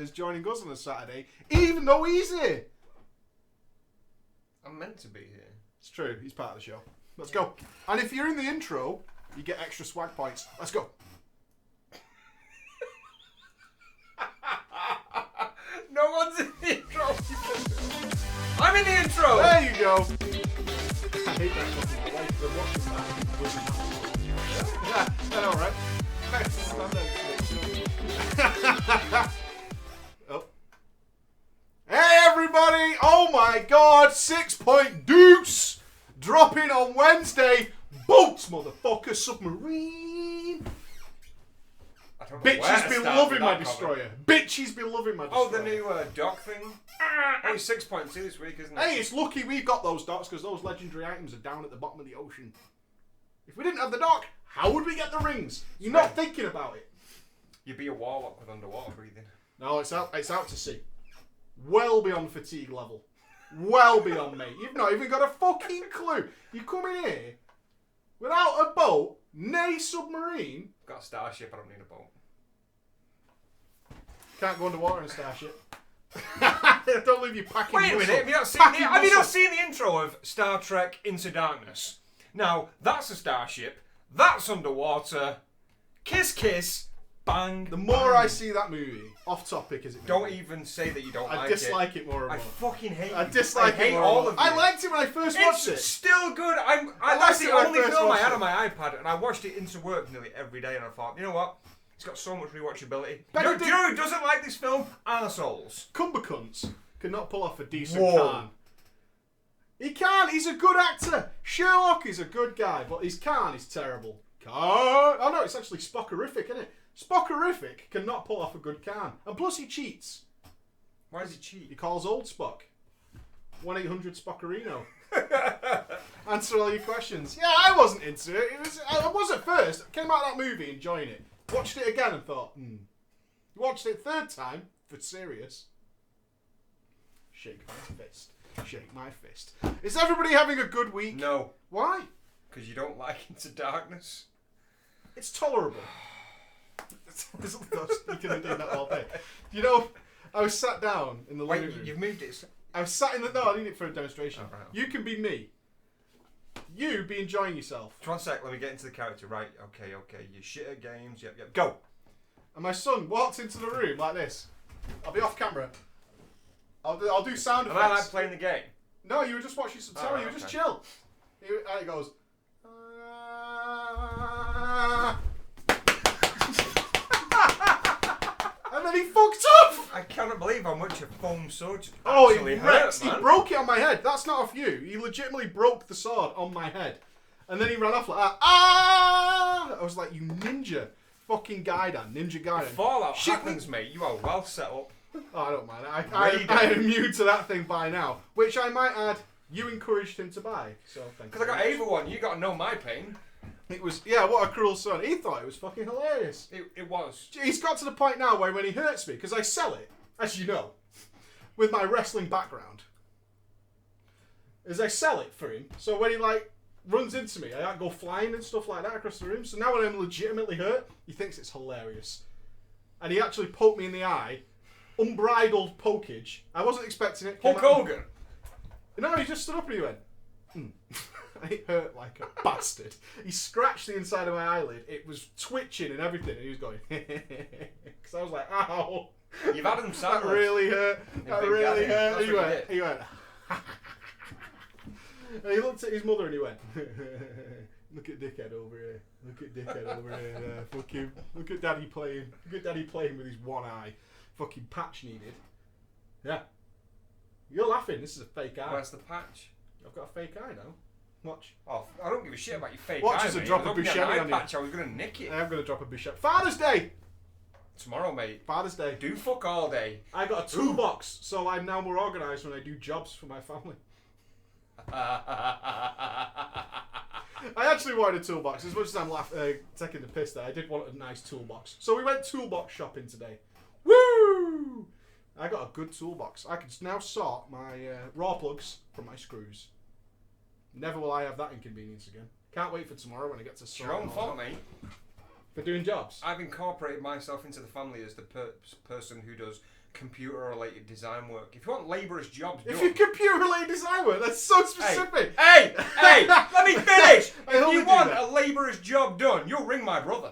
is joining us on a Saturday, even though he's here. I'm meant to be here. It's true. He's part of the show. Let's go. And if you're in the intro, you get extra swag points. Let's go. No one's in the intro. I'm in the intro. There you go. I hate that fucking wife. They're watching that. Yeah, I know, right? Oh. Hey, everybody. Oh, my God. 6-point deuce. Dropping on Wednesday. Boats, motherfucker. Submarine. Bitches be loving my destroyer. Bitches be loving my destroyer. Oh, the new dock thing? Only 6.2 this week, isn't it? Hey, it's lucky we've got those docks because those legendary items are down at the bottom of the ocean. If we didn't have the dock, how would we get the rings? You're not thinking about it. You'd be a warlock with underwater breathing. No, it's out to sea. Well beyond fatigue level. Well beyond, mate. You've not even got a fucking clue. You come in here without a boat, nay submarine. I've got a starship, I don't need a boat. Can't go underwater in a starship. Don't leave you packing. Wait a minute, have you not seen the intro of Star Trek Into Darkness? Now, that's a starship, that's underwater, kiss kiss, bang. The more bang. I see that movie, off topic is it? Don't even say that you don't like it. I dislike it more and more. I fucking hate it. I dislike it more all of you. I liked it when I first watched it. It's still good. That's the only film I had on my iPad, and I watched it into work nearly every day, and I thought, you know what? It's got so much rewatchability. Do you know who doesn't like this film? Arseholes. Cumbercunts cannot pull off a decent Khan. He can't. He's a good actor. Sherlock is a good guy, but his Khan is terrible. Oh no, it's actually Spockerific, isn't it? Spockerific cannot pull off a good Khan. And plus he cheats. Why does he cheat? He calls old Spock. 1-800-Spockerino. Answer all your questions. Yeah, I wasn't into it. I was at first. Came out of that movie enjoying it. Watched it again and thought, Watched it third time, for serious. Shake my fist. Shake my fist. Is everybody having a good week? No. Why? Because you don't like Into Darkness. It's tolerable. You can do that all day. You know, I was sat down in the living room. You've moved it. I was sat in the... No, I need it for a demonstration. Oh, right. You can be me. You be enjoying yourself. One sec, let me get into the character. Right, okay. You shit at games. Yep. Go. And my son walked into the room like this. I'll be off camera. I'll do sound effects. Am I like playing the game? No, you were just watching some telly. You were just chill. And it goes... And then he fucked off! I cannot believe how much a foam sword actually hurt, man. He broke it on my head. That's not off you. He legitimately broke the sword on my head. And then he ran off like that. Ah! I was like, you ninja. Fucking Gaiden. Ninja Gaiden. Fallout happens, mate. You are well set up. Oh, I don't mind. I am immune to that thing by now. Which I might add, you encouraged him to buy. So thank you. Because I got Ava one. You got to know my pain. It was, yeah, what a cruel son. He thought it was fucking hilarious. It was. He's got to the point now where when he hurts me, because I sell it, as you know, with my wrestling background, is I sell it for him. So when he runs into me, I go flying and stuff like that across the room. So now when I'm legitimately hurt, he thinks it's hilarious. And he actually poked me in the eye. Unbridled pokage. I wasn't expecting it. Hulk Hogan. No, he just stood up and he went, It hurt like a bastard. He scratched the inside of my eyelid. It was twitching and everything. And he was going, because I was like, ow. You've had him That really hurt. That really hurt. And he went, and he looked at his mother and he went, look at dickhead over here. Look at dickhead over here. Fuck him. Look at daddy playing. Look at daddy playing with his one eye. Fucking patch needed. Yeah. You're laughing. This is a fake eye. Where's the patch? I've got a fake eye now. Watch. Oh, I don't give a shit about your fake Watch eye, as a mate. drop of Buscemi on you. Patch, I was going to nick it. I am going to drop a Buscemi. Father's Day! Tomorrow, mate. Father's Day. Do fuck all day. I got a toolbox, so I'm now more organised when I do jobs for my family. I actually wanted a toolbox. As much as I'm taking the piss there, I did want a nice toolbox. So we went toolbox shopping today. Woo! I got a good toolbox. I can now sort my raw plugs from my screws. Never will I have that inconvenience again. Can't wait for tomorrow when I get to sort. It's your own fault, mate. For doing jobs. I've incorporated myself into the family as the person who does computer-related design work. If you want labourers' jobs done... If you computer-related design work, that's so specific. Hey, let me finish. If you want that. a labourer's job done, you'll ring my brother.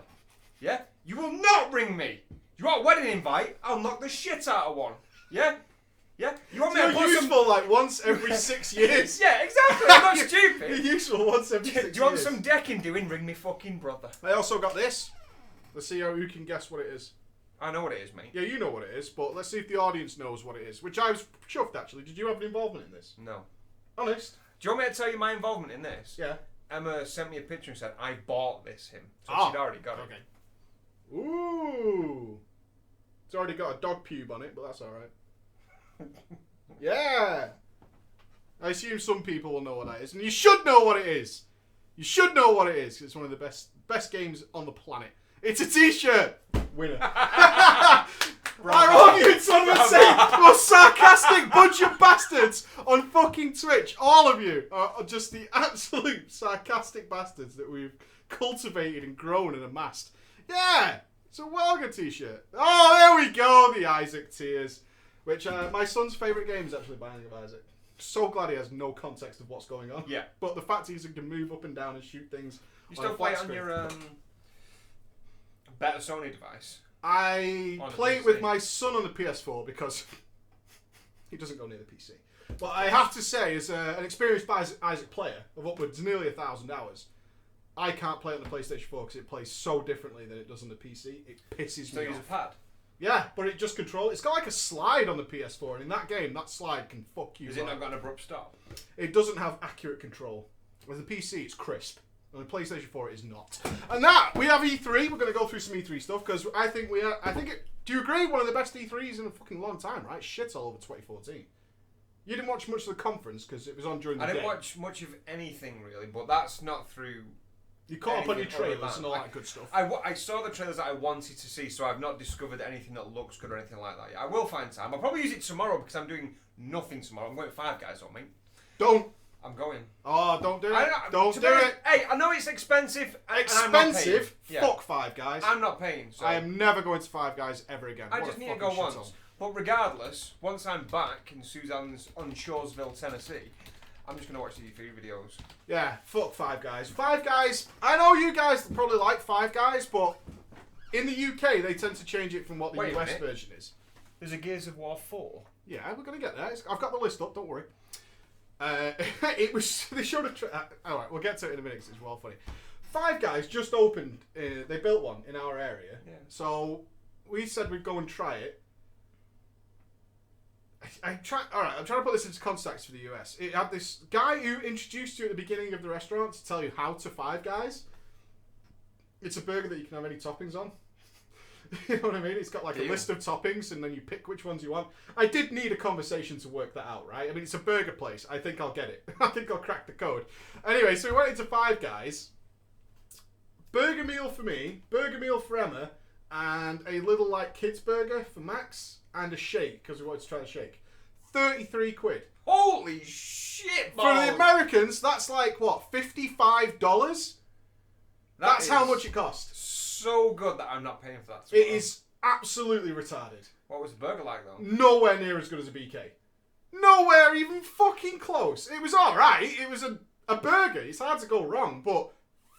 Yeah? You will not ring me. You want a wedding invite? I'll knock the shit out of one. Yeah? Yeah? You want me to put useful like once every 6 years. Yeah, exactly. I'm not stupid. You're useful once every 6 years. Do you want some decking doing? Ring me fucking brother. I also got this. Let's see who can guess what it is. I know what it is, mate. Yeah, you know what it is, but let's see if the audience knows what it is. Which I was chuffed, actually. Did you have an involvement in this? No. Honest? Do you want me to tell you my involvement in this? Yeah. Emma sent me a picture and said, I bought this him. So she'd already got it. Okay. Ooh. It's already got a dog pube on it, but that's alright. Yeah. I assume some people will know what that is. And you should know what it is. You should know what it is. It's one of the best games on the planet. It's a t-shirt. Winner. Our audience, I would say, most sarcastic bunch of bastards on fucking Twitch. All of you are just the absolute sarcastic bastards that we've cultivated and grown and amassed. Yeah, it's a Welga t-shirt. Oh, there we go, the Isaac tears. Which, my son's favourite game is actually Binding of Isaac. So glad he has no context of what's going on. Yeah. But the fact he can move up and down and shoot things. You still play it on your better Sony device? I play it with my son on the PS4 because he doesn't go near the PC. But I have to say, as an experienced Isaac player of upwards nearly 1,000 hours, I can't play it on the PlayStation 4 because it plays so differently than it does on the PC. It pisses me off. So you use a pad? Yeah, but it just controls. It's got like a slide on the PS4, and in that game, that slide can fuck you. Is it not got an abrupt stop? It doesn't have accurate control. With the PC, it's crisp. On the PlayStation 4, it is not. And that, we have E3. We're going to go through some E3 stuff, because I think do you agree? One of the best E3s in a fucking long time, right? Shit all over 2014. You didn't watch much of the conference, because it was on during the day. I didn't watch much of anything, really, but that's not through... You caught up on your trailers and all that good stuff. I saw the trailers that I wanted to see, so I've not discovered anything that looks good or anything like that yet. I will find time. I'll probably use it tomorrow because I'm doing nothing tomorrow. I'm going to Five Guys on me. Don't. I'm going. Oh, don't do it. Don't do it. Hey, I know it's expensive. Expensive? Yeah. Fuck Five Guys. I'm not paying. So I am never going to Five Guys ever again. I just need to go once. But regardless, once I'm back in Suzanne's on Shoresville, Tennessee, I'm just going to watch the E3 videos. Yeah, fuck Five Guys. Five Guys, I know you guys probably like Five Guys, but in the UK, they tend to change it from what the US version is. There's a Gears of War 4. Yeah, we're going to get there. I've got the list up, don't worry. They showed a trailer. Alright, we'll get to it in a minute because it's well funny. Five Guys just opened, they built one in our area. Yeah. So we said we'd go and try it. I'm trying to put this into context for the US. It had this guy who introduced you at the beginning of the restaurant to tell you how to Five Guys. It's a burger that you can have any toppings on. You know what I mean? It's got like a list of toppings and then you pick which ones you want. I did need a conversation to work that out, right? I mean, it's a burger place. I think I'll get it. I think I'll crack the code. Anyway, so we went into Five Guys. Burger meal for me, burger meal for Emma, and a little like kids burger for Max. And a shake, because we wanted to try the shake. 33 quid. Holy shit, balls. For the Americans, that's like, what, $55? That's how much it cost. So good that I'm not paying for that. It is absolutely retarded. What was the burger like, though? Nowhere near as good as a BK. Nowhere even fucking close. It was alright. It was a burger. It's hard to go wrong, but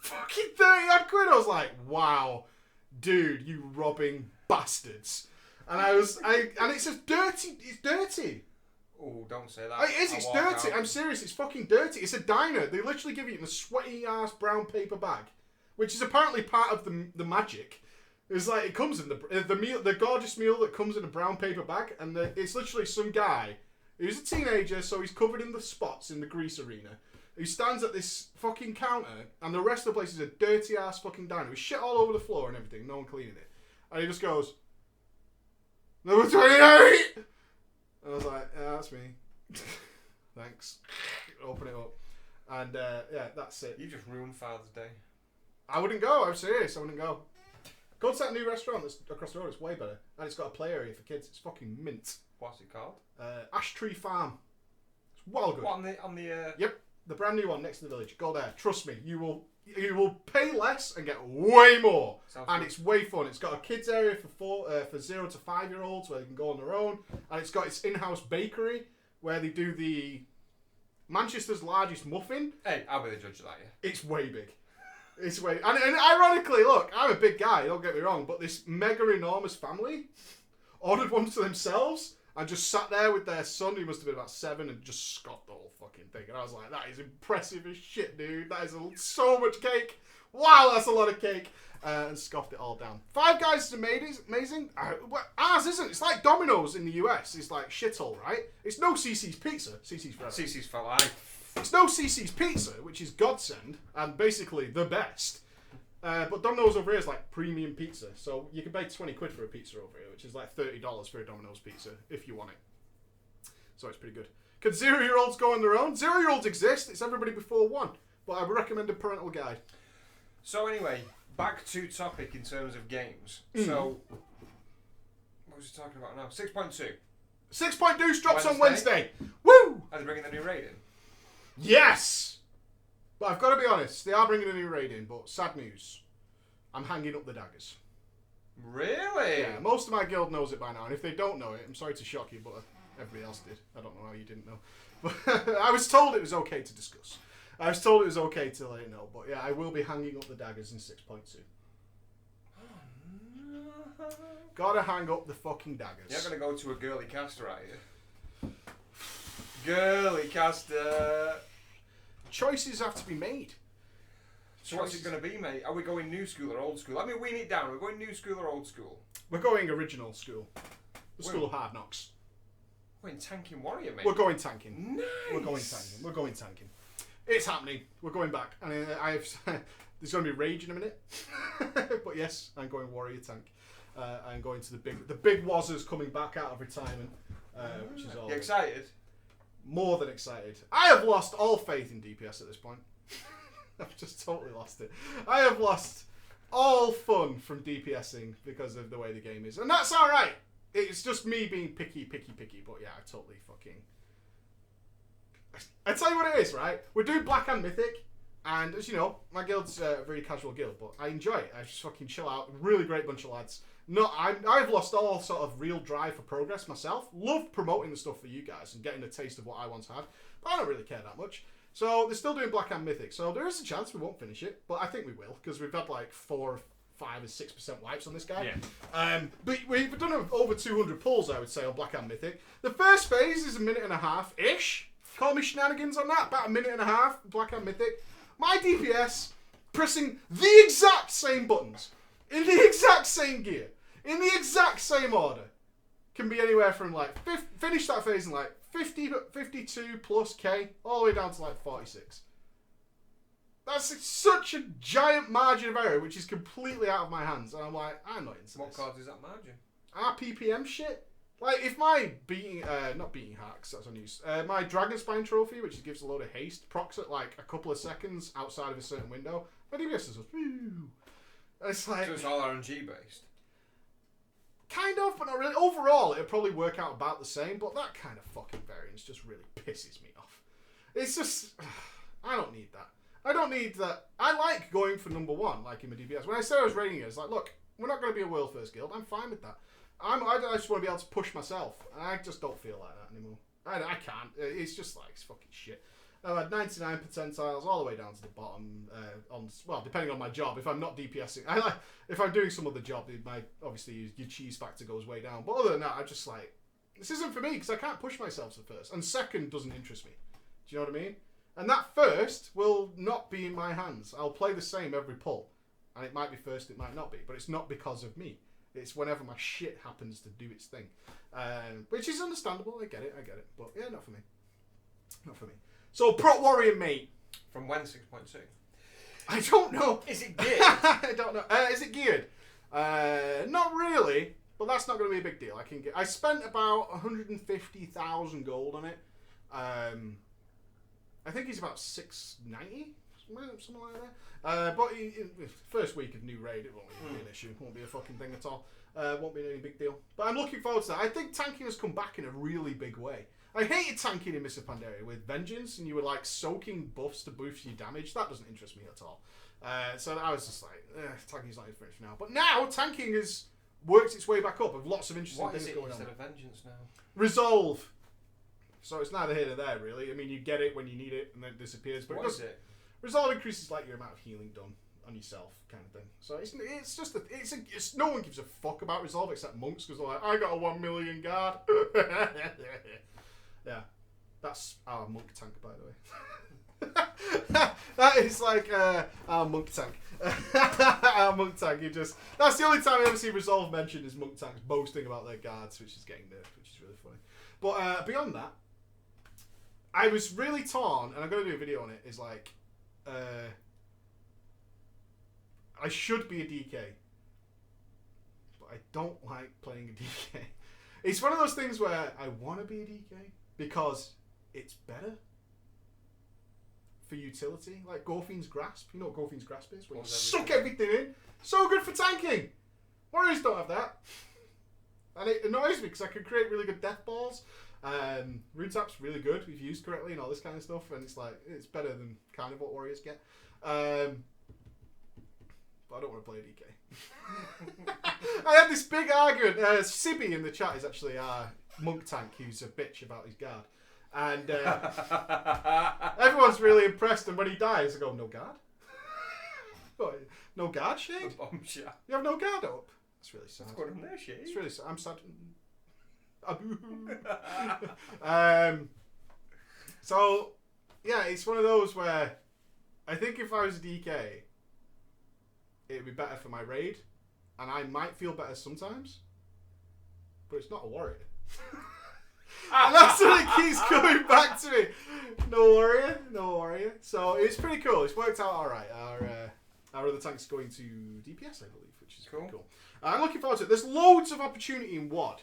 fucking 30 odd quid. I was like, wow, dude, you robbing bastards. And and it's just dirty. It's dirty. Oh, don't say that. It is. It's dirty. I'm serious. It's fucking dirty. It's a diner. They literally give you it in a sweaty ass brown paper bag, which is apparently part of the magic. It's like it comes in the meal, the gorgeous meal that comes in a brown paper bag, and it's literally some guy who's a teenager, so he's covered in the spots in the grease arena. Who stands at this fucking counter, and the rest of the place is a dirty ass fucking diner with shit all over the floor and everything. No one cleaning it, and he just goes. Number 28! I was like, yeah, that's me. Thanks. Open it up. And, yeah, that's it. You just ruined Father's Day. I wouldn't go. I'm serious. I wouldn't go. Go to that new restaurant that's across the road. It's way better. And it's got a play area for kids. It's fucking mint. What's it called? Ash Tree Farm. It's well good. What, on the Yep. The brand new one next to the village. Go there. Trust me. You will You will pay less and get way more. Sounds and good. it's way fun. It's got a kids area for 0 to 5 year olds where they can go on their own. And it's got its in-house bakery where they do the Manchester's largest muffin. Hey, I'll be the judge of that, yeah. It's way big. It's way... And ironically, look, I'm a big guy, don't get me wrong, but this mega enormous family ordered one to themselves and just sat there with their son, who must have been about 7, and just scoffed the whole fucking thing. And I was like, that is impressive as shit, dude. That is so much cake. Wow, that's a lot of cake. And scoffed it all down. Five Guys is amazing. Ours isn't. It's like Domino's in the US. It's like shithole, right? It's no CC's Pizza. CC's forever. CC's for life. It's no CC's Pizza, which is godsend, and basically the best. But Domino's over here is like premium pizza. So you can pay 20 quid for a pizza over here, which is like $30 for a Domino's pizza, if you want it. So it's pretty good. Can 0-year-olds go on their own? 0-year-olds exist. It's everybody before 1. But I would recommend a parental guide. So anyway, back to topic in terms of games. So, what was he talking about now? 6.2. 6.2 drops on Wednesday. Woo! Are they bringing the new raid in? Yes! But I've got to be honest, they are bringing a new raid in, but sad news. I'm hanging up the daggers. Really? Yeah, most of my guild knows it by now, and if they don't know it, I'm sorry to shock you, but everybody else did. I don't know how you didn't know. But I was told it was okay to discuss. I was told it was okay to let you know, but yeah, I will be hanging up the daggers in 6.2. Gotta hang up the fucking daggers. You're gonna go to a girly caster, are you? Girly caster. Choices have to be made. So what's it gonna be, mate? Are we going new school or old school? Let me wean it down. Are we going new school or old school? We're going original school. The school of hard knocks. We're going tanking warrior, mate. We're going tanking. Nice. We're going tanking. We're going tanking. It's happening. We're going back. And there's going to be rage in a minute. But yes, I'm going warrior tank. I'm going to the big wazzers coming back out of retirement, which is all. You excited? More than excited. I have lost all faith in DPS at this point. I've just totally lost it. I have lost all fun from DPSing because of the way the game is, and that's all right. It's just me being picky. But yeah, I totally fucking. I tell you what it is, right? We're doing Black and Mythic, and as you know, my guild's a very casual guild, but I enjoy it. I just fucking chill out. Really great bunch of lads. I've lost all sort of real drive for progress myself. Love promoting the stuff for you guys and getting a taste of what I once had, but I don't really care that much. So they're still doing Black and Mythic, so there is a chance we won't finish it, but I think we will, because we've had like 4, 5, and 6% wipes on this guy. Yeah. But we've done over 200 pulls, I would say, on Black and Mythic. The first phase is a minute and a half-ish. Call me shenanigans on that. About a minute and a half, Black and Mythic. My DPS pressing the exact same buttons, in the exact same gear, in the exact same order, can be anywhere from like, finish that phase in like 52 plus K, all the way down to like 46. That's such a giant margin of error, which is completely out of my hands. And I'm like, I'm not into What this. causes that margin? RPPM shit? Like, if my not beating hacks, that's unused. My Dragonspine trophy, which gives a load of haste, procs at like a couple of seconds outside of a certain window, my DPS is just, woo. It's like... So it's all RNG based? Kind of, but not really. Overall, it'll probably work out about the same, but that kind of fucking variance just really pisses me off. It's just... I don't need that. I don't need that. I like going for number 1, like in my DPS. When I said I was rating it, it's like, look, we're not going to be a world first guild. I'm fine with that. I just want to be able to push myself. And I just don't feel like that anymore. I can't. It's just like, it's fucking shit. I've had 99 percentiles all the way down to the bottom. Depending on my job. If I'm not DPSing, if I'm doing some other job, obviously your cheese factor goes way down. But other than that, I'm just like, this isn't for me because I can't push myself to first. And second doesn't interest me. Do you know what I mean? And that first will not be in my hands. I'll play the same every pull. And it might be first, it might not be. But it's not because of me. It's whenever my shit happens to do its thing. Which is understandable. I get it. But yeah, not for me. Not for me. So, Prot Warrior, mate. From when 6.2? I don't know. Is it geared? I don't know. Is it geared? Not really. But that's not going to be a big deal. I spent about 150,000 gold on it. I think he's about 690, something like that. But first week of new raid, it won't be an issue. It won't be a fucking thing at all. Won't be any big deal. But I'm looking forward to that. I think tanking has come back in a really big way. I hated tanking in Mists of Pandaria with Vengeance, and you were like soaking buffs to boost your damage. That doesn't interest me at all. So I was just like, tanking's not finished for now. But now tanking has worked its way back up with lots of interesting things going on. Instead of vengeance now? Resolve. So it's neither here nor there, really. I mean, you get it when you need it, and then it disappears. But What is it? Resolve increases like your amount of healing done on yourself, kind of thing. So it's no one gives a fuck about Resolve except monks, because they're like, I got a 1 million guard. Yeah, that's our monk tank, by the way. That is like our monk tank. Our monk tank. That's the only time I ever see Resolve mentioned is monk tanks boasting about their guards, which is getting nerfed, which is really funny. But beyond that, I was really torn, and I'm going to do a video on it. Is like, I should be a DK, but I don't like playing a DK. It's one of those things where I want to be a DK because it's better for utility. Like Gorfine's Grasp. You know what Gorfine's Grasp is? Where you suck everything in. So good for tanking. Warriors don't have that. And it annoys me because I can create really good death balls. Rune Tap's really good if used correctly and all this kind of stuff. And it's like, it's better than kind of what Warriors get. But I don't want to play DK. I had this big argument. Sibby in the chat is actually our monk tank who's a bitch about his guard. And everyone's really impressed. And when he dies, I go, no guard? What, no guard, Shade? You have no guard up? That's really sad. What's going on there, Shade? It's really sad. I'm sad. So, yeah, it's one of those where I think if I was a DK, it would be better for my raid, and I might feel better sometimes, but it's not a warrior. And that's what it keeps coming back to me. No warrior. So it's pretty cool. It's worked out all right. Our other tank's going to DPS, I believe, which is cool. I'm looking forward to it. There's loads of opportunity in WoD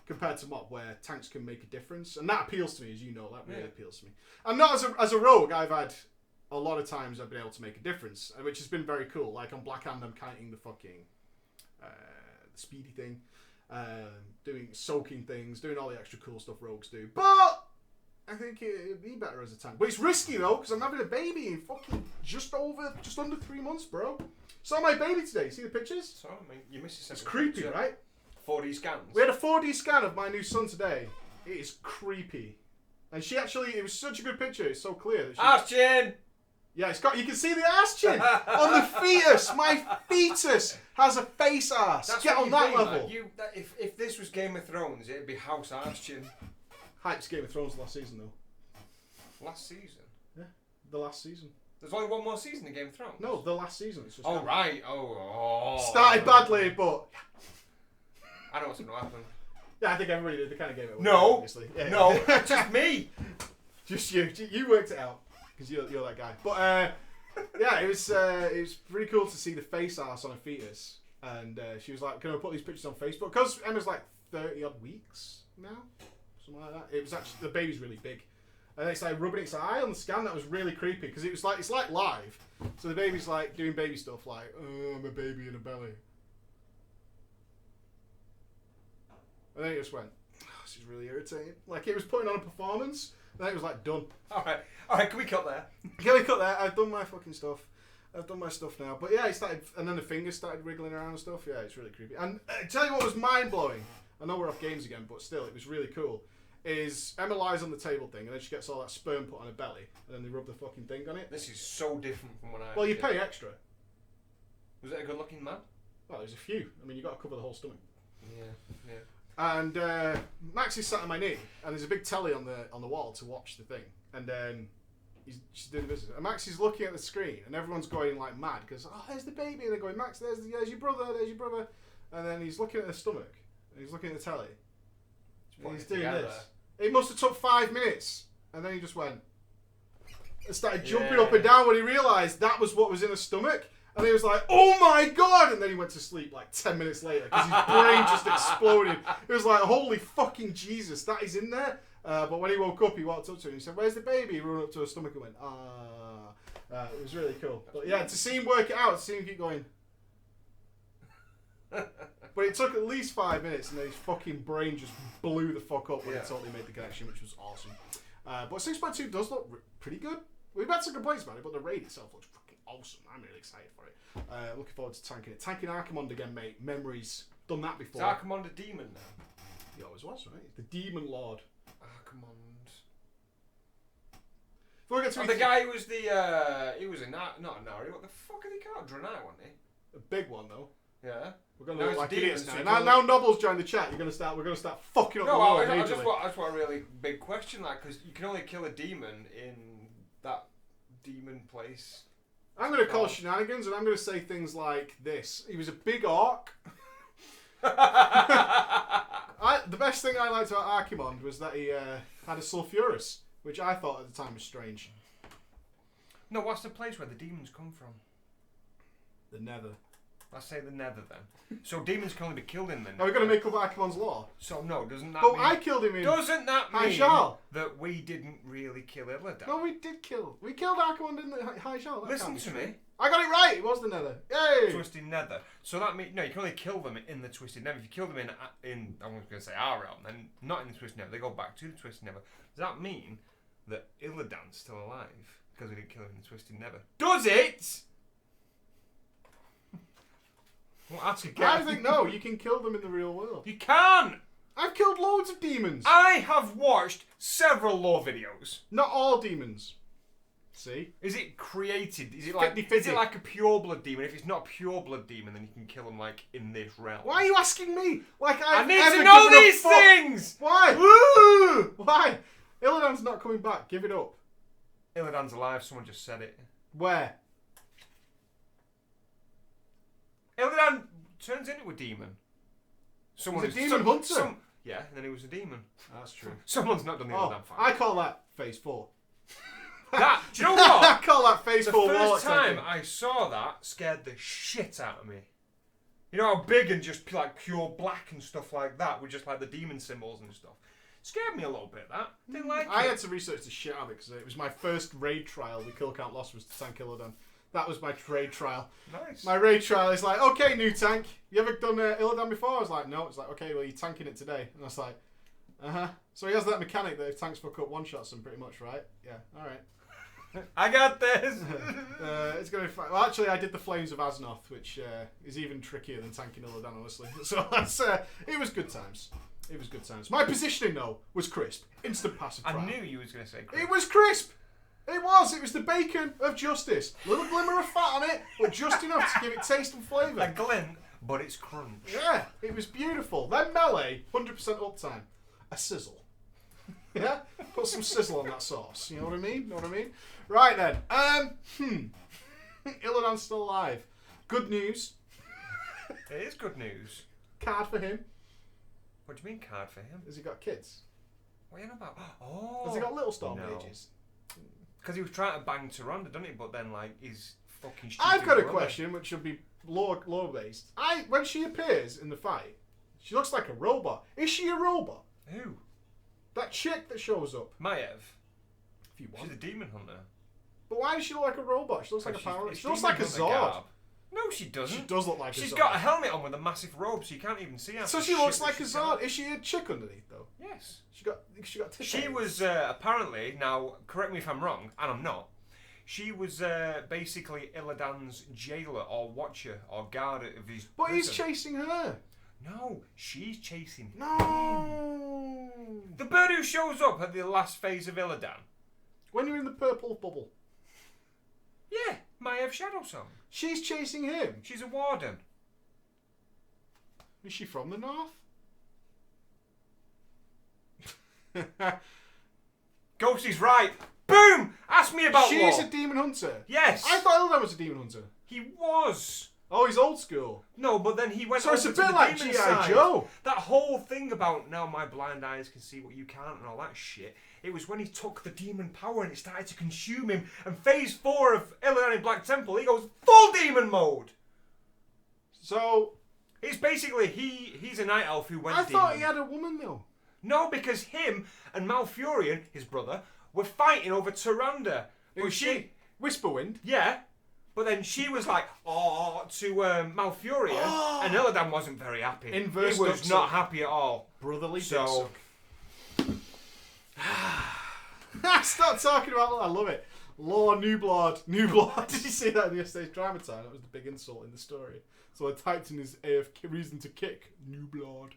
compared to MoB where tanks can make a difference, and that appeals to me, as you know. That really appeals to me. And not as a rogue, I've had a lot of times I've been able to make a difference, which has been very cool. Like on Black Hand, I'm kiting the fucking the speedy thing, doing soaking things, doing all the extra cool stuff rogues do. But I think it'd be better as a tank. But it's risky though, because I'm having a baby in fucking just under 3 months, bro. Saw my baby today. See the pictures? Sorry, mate. You missed it. It's creepy, right? 4D scans. We had a 4D scan of my new son today. It is creepy. And she actually, it was such a good picture. It's so clear. Arse chin! Yeah, it's got. You can see the ass chin on the fetus. My fetus has a face ass. That's Get on that level. If this was Game of Thrones, it'd be house arse chin. Hype's Game of Thrones last season though. Last season? Yeah, the last season. There's only one more season of Game of Thrones? No, the last season. It's just right. Oh. Started badly, but I know what's going to happen. Yeah, I think everybody did. They kind of gave it away. No. Obviously. Yeah, no. Just me. Just you. You worked it out. Because you're that guy. But yeah, it was pretty cool to see the face ass on a fetus. And she was like, can I put these pictures on Facebook? Because Emma's like 30 odd weeks now. Something like that. It was actually, the baby's really big. And it's like rubbing its eye on the scan. That was really creepy. Because it's like live. So the baby's like doing baby stuff like, oh, I'm a baby in a belly. And then it just went, oh, this is really irritating. Like it was putting on a performance. And then it was like, done. Alright, can we cut there? Can we cut there? I've done my fucking stuff. I've done my stuff now. But yeah, it started, and then the fingers started wriggling around and stuff. Yeah, it's really creepy. And tell you what was mind-blowing, I know we're off games again, but still, it was really cool, is Emma lies on the table thing, and then she gets all that sperm put on her belly, and then they rub the fucking thing on it. This is so different from when I... Well, you pay extra. Was it a good-looking man? Well, there's a few. I mean, you've got to cover the whole stomach. Yeah. And Max is sat on my knee, and there's a big telly on the wall to watch the thing. And then she's doing the business. And Max is looking at the screen, and everyone's going like mad because there's the baby, and they're going, Max, there's your brother, and then he's looking at the stomach, and he's looking at the telly, and he's doing this. It must have took 5 minutes, and then he just went and started jumping up and down when he realised that was what was in the stomach. And he was like, oh my god! And then he went to sleep like 10 minutes later because his brain just exploded. It was like, holy fucking Jesus, that is in there? But when he woke up, he walked up to him and he said, where's the baby? He ran up to her stomach and went, it was really cool. But yeah, to see him work it out, to see him keep going. But it took at least 5 minutes and then his fucking brain just blew the fuck up when he totally made the connection, which was awesome. But 6.2 does look pretty good. We've had some complaints about it, but the raid itself looks fucking awesome. I'm really excited for it. Looking forward to tanking it. Tanking Archimond again, mate. Memories. Done that before. Is Archimond a demon now? He always was, right? The Demon Lord. Archimond. The guy who was he was not a Nari. What the fuck are they called? Draenei, wasn't he? A big one though. Yeah. We're gonna look like idiots so now. Now Nobble's joined the chat. We're gonna start fucking up the world. I just want a really big question, like, because you can only kill a demon in that demon place. I'm gonna call shenanigans, and I'm gonna say things like this. He was a big orc. The best thing I liked about Archimond was that he had a sulphurus, which I thought at the time was strange. No, what's the place where the demons come from? The Nether. Let's say the Nether then. So demons can only be killed in the Nether. Are we going to make up Archimond's lore? So no, doesn't that mean... But I killed him in... Doesn't that mean Shal? that we didn't really kill Illidan? No, we did kill. We killed Archimond in the High Shal. Listen to me. I got it right. It was the Nether. Yay! Twisted Nether. So that means... No, you can only kill them in the Twisted Nether. If you kill them in I was going to say our realm, then not in the Twisted Nether. They go back to the Twisted Nether. Does that mean that Illidan's still alive? Because we didn't kill him in the Twisted Nether. Does it? Well, ask again. I think no, you can kill them in the real world. You can! I've killed loads of demons. I have watched several lore videos. Not all demons. See? Is it created? Is it 50-50. Is it like a pure blood demon? If it's not a pure blood demon, then you can kill them like in this realm. Why are you asking me? Like I need to know these things! Why? Woo! Why? Illidan's not coming back. Give it up. Illidan's alive. Someone just said it. Where? Illidan turns into a demon. He's a demon hunter. Yeah, and then he was a demon. That's true. Someone's not done the Illidan fight. I call that phase 4. Do you know what? I call that phase 4. The first time I saw that scared the shit out of me. You know how big and just like pure black and stuff like that, with just like the demon symbols and stuff. Scared me a little bit. That didn't like it. I had to research the shit out of it because it was my first raid trial. The kill count lost was to tank Illidan. That was my raid trial. Nice. My raid trial is like, okay, new tank. You ever done Illidan before? I was like, no. It's like, okay, well, you're tanking it today. And I was like, So he has that mechanic that if tanks fuck up, one-shots them pretty much, right? Yeah, all right. I got this. It's going to be fun. Well, actually, I did the Flames of Aznoth, which is even trickier than tanking Illidan, honestly. So that's, it was good times. It was good times. My positioning, though, was crisp. Instant passive trial. I knew you was going to say crisp. It was crisp. It was. It was the bacon of justice. Little glimmer of fat on it, but just enough to give it taste and flavour. A glint, but it's crunch. Yeah, it was beautiful. Then melee, 100% uptime. A sizzle. Yeah? Put some sizzle on that sauce. You know what I mean? Right then. Illidan's still alive. Good news. It is good news. Card for him. What do you mean card for him? Has he got kids? What are you on about? Oh. Has he got little storm ages? Because he was trying to bang Tyrande, didn't he? But then, like, he's fucking stupid. I've got a question, which should be lore based. When she appears in the fight, she looks like a robot. Is she a robot? Who? That chick that shows up. Maev. If you want. She's a demon hunter. But why does she look like a robot? She looks like a power. She looks like a Zord. Garb. No, she doesn't. She does look like a Zord. She's got a helmet on with a massive robe, so you can't even see her. So she looks like a Zord. Is she a chick underneath though? Yes. She got tits. She was apparently, now correct me if I'm wrong, and I'm not. She was basically Illidan's jailer or watcher or guard of his. But prison. he's chasing her. No, she's chasing him. No. The bird who shows up at the last phase of Illidan. When you're in the purple bubble. Yeah, Maev Shadow Song. She's chasing him. She's a warden. Is she from the north? Ghosty's right. Boom! Ask me about She's lore. a demon hunter. Yes. I thought Illidan was a demon hunter. He was. Oh, he's old school. No, but then he went So over it's a to bit the like demon G.I. side. Joe. That whole thing about now my blind eyes can see what you can't and all that shit. It was when he took the demon power and it started to consume him. And phase 4 of Illidan in Black Temple, he goes full demon mode. So it's basically he's a night elf who went I demon. thought he had a woman though. No, because him and Malfurion, his brother, were fighting over Tyrande. Who's she? Whisperwind. Yeah. But then she was like, to Malfurion, and Illidan wasn't very happy. Inverse he was duck not suck. happy at all. Brotherly So, dick suck. Stop talking about that. I love it. Law, new blood, new blood. Did you see that in yesterday's drama time? That was the big insult in the story. So I typed in his AFK reason to kick, new blood.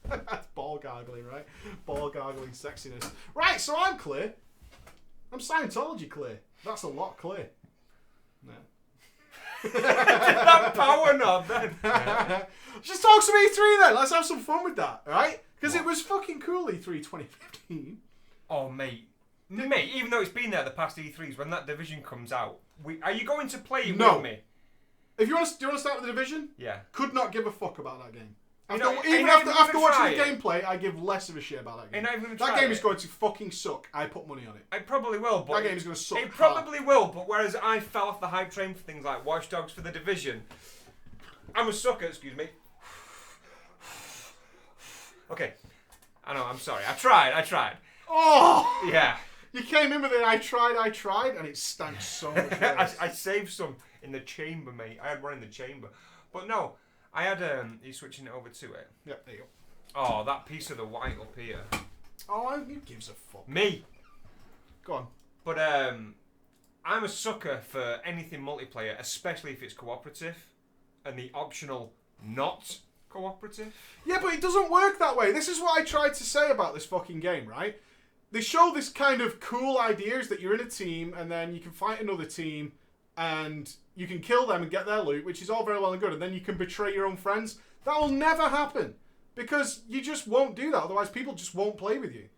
That's ball gargling, right? Ball gargling sexiness. Right, so I'm clear. I'm Scientology clear. That's a lot clear. No. That power knob then. Just talk some E3 then. Let's have some fun with that, right? Because it was fucking cool E3 2015. Oh, mate. Mate, even though it's been there the past E3s, when that Division comes out, are you going to play it with me? If you want to, do you want to start with the Division? Yeah. Could not give a fuck about that game. After watching the gameplay, I give less of a shit about that game. That game is going to fucking suck. I put money on it. It probably will, but that game is going to suck. It probably will, but whereas I fell off the hype train for things like Watch Dogs for the Division, I'm a sucker. Excuse me. Okay, I know. I'm sorry. I tried. Oh yeah. You came in with it. I tried, and it stank so much worse. I saved some in the chamber, mate. I had one in the chamber, but no. I had you switching it over to it. Yep, there you go. Oh, that piece of the white up here. Oh, who gives a fuck? Me. Go on. But I'm a sucker for anything multiplayer, especially if it's cooperative, and the optional not cooperative. Yeah, but it doesn't work that way. This is what I tried to say about this fucking game, right? They show this kind of cool ideas that you're in a team, and then you can fight another team, and you can kill them and get their loot, which is all very well and good, and then you can betray your own friends. That will never happen, because you just won't do that. Otherwise, people just won't play with you.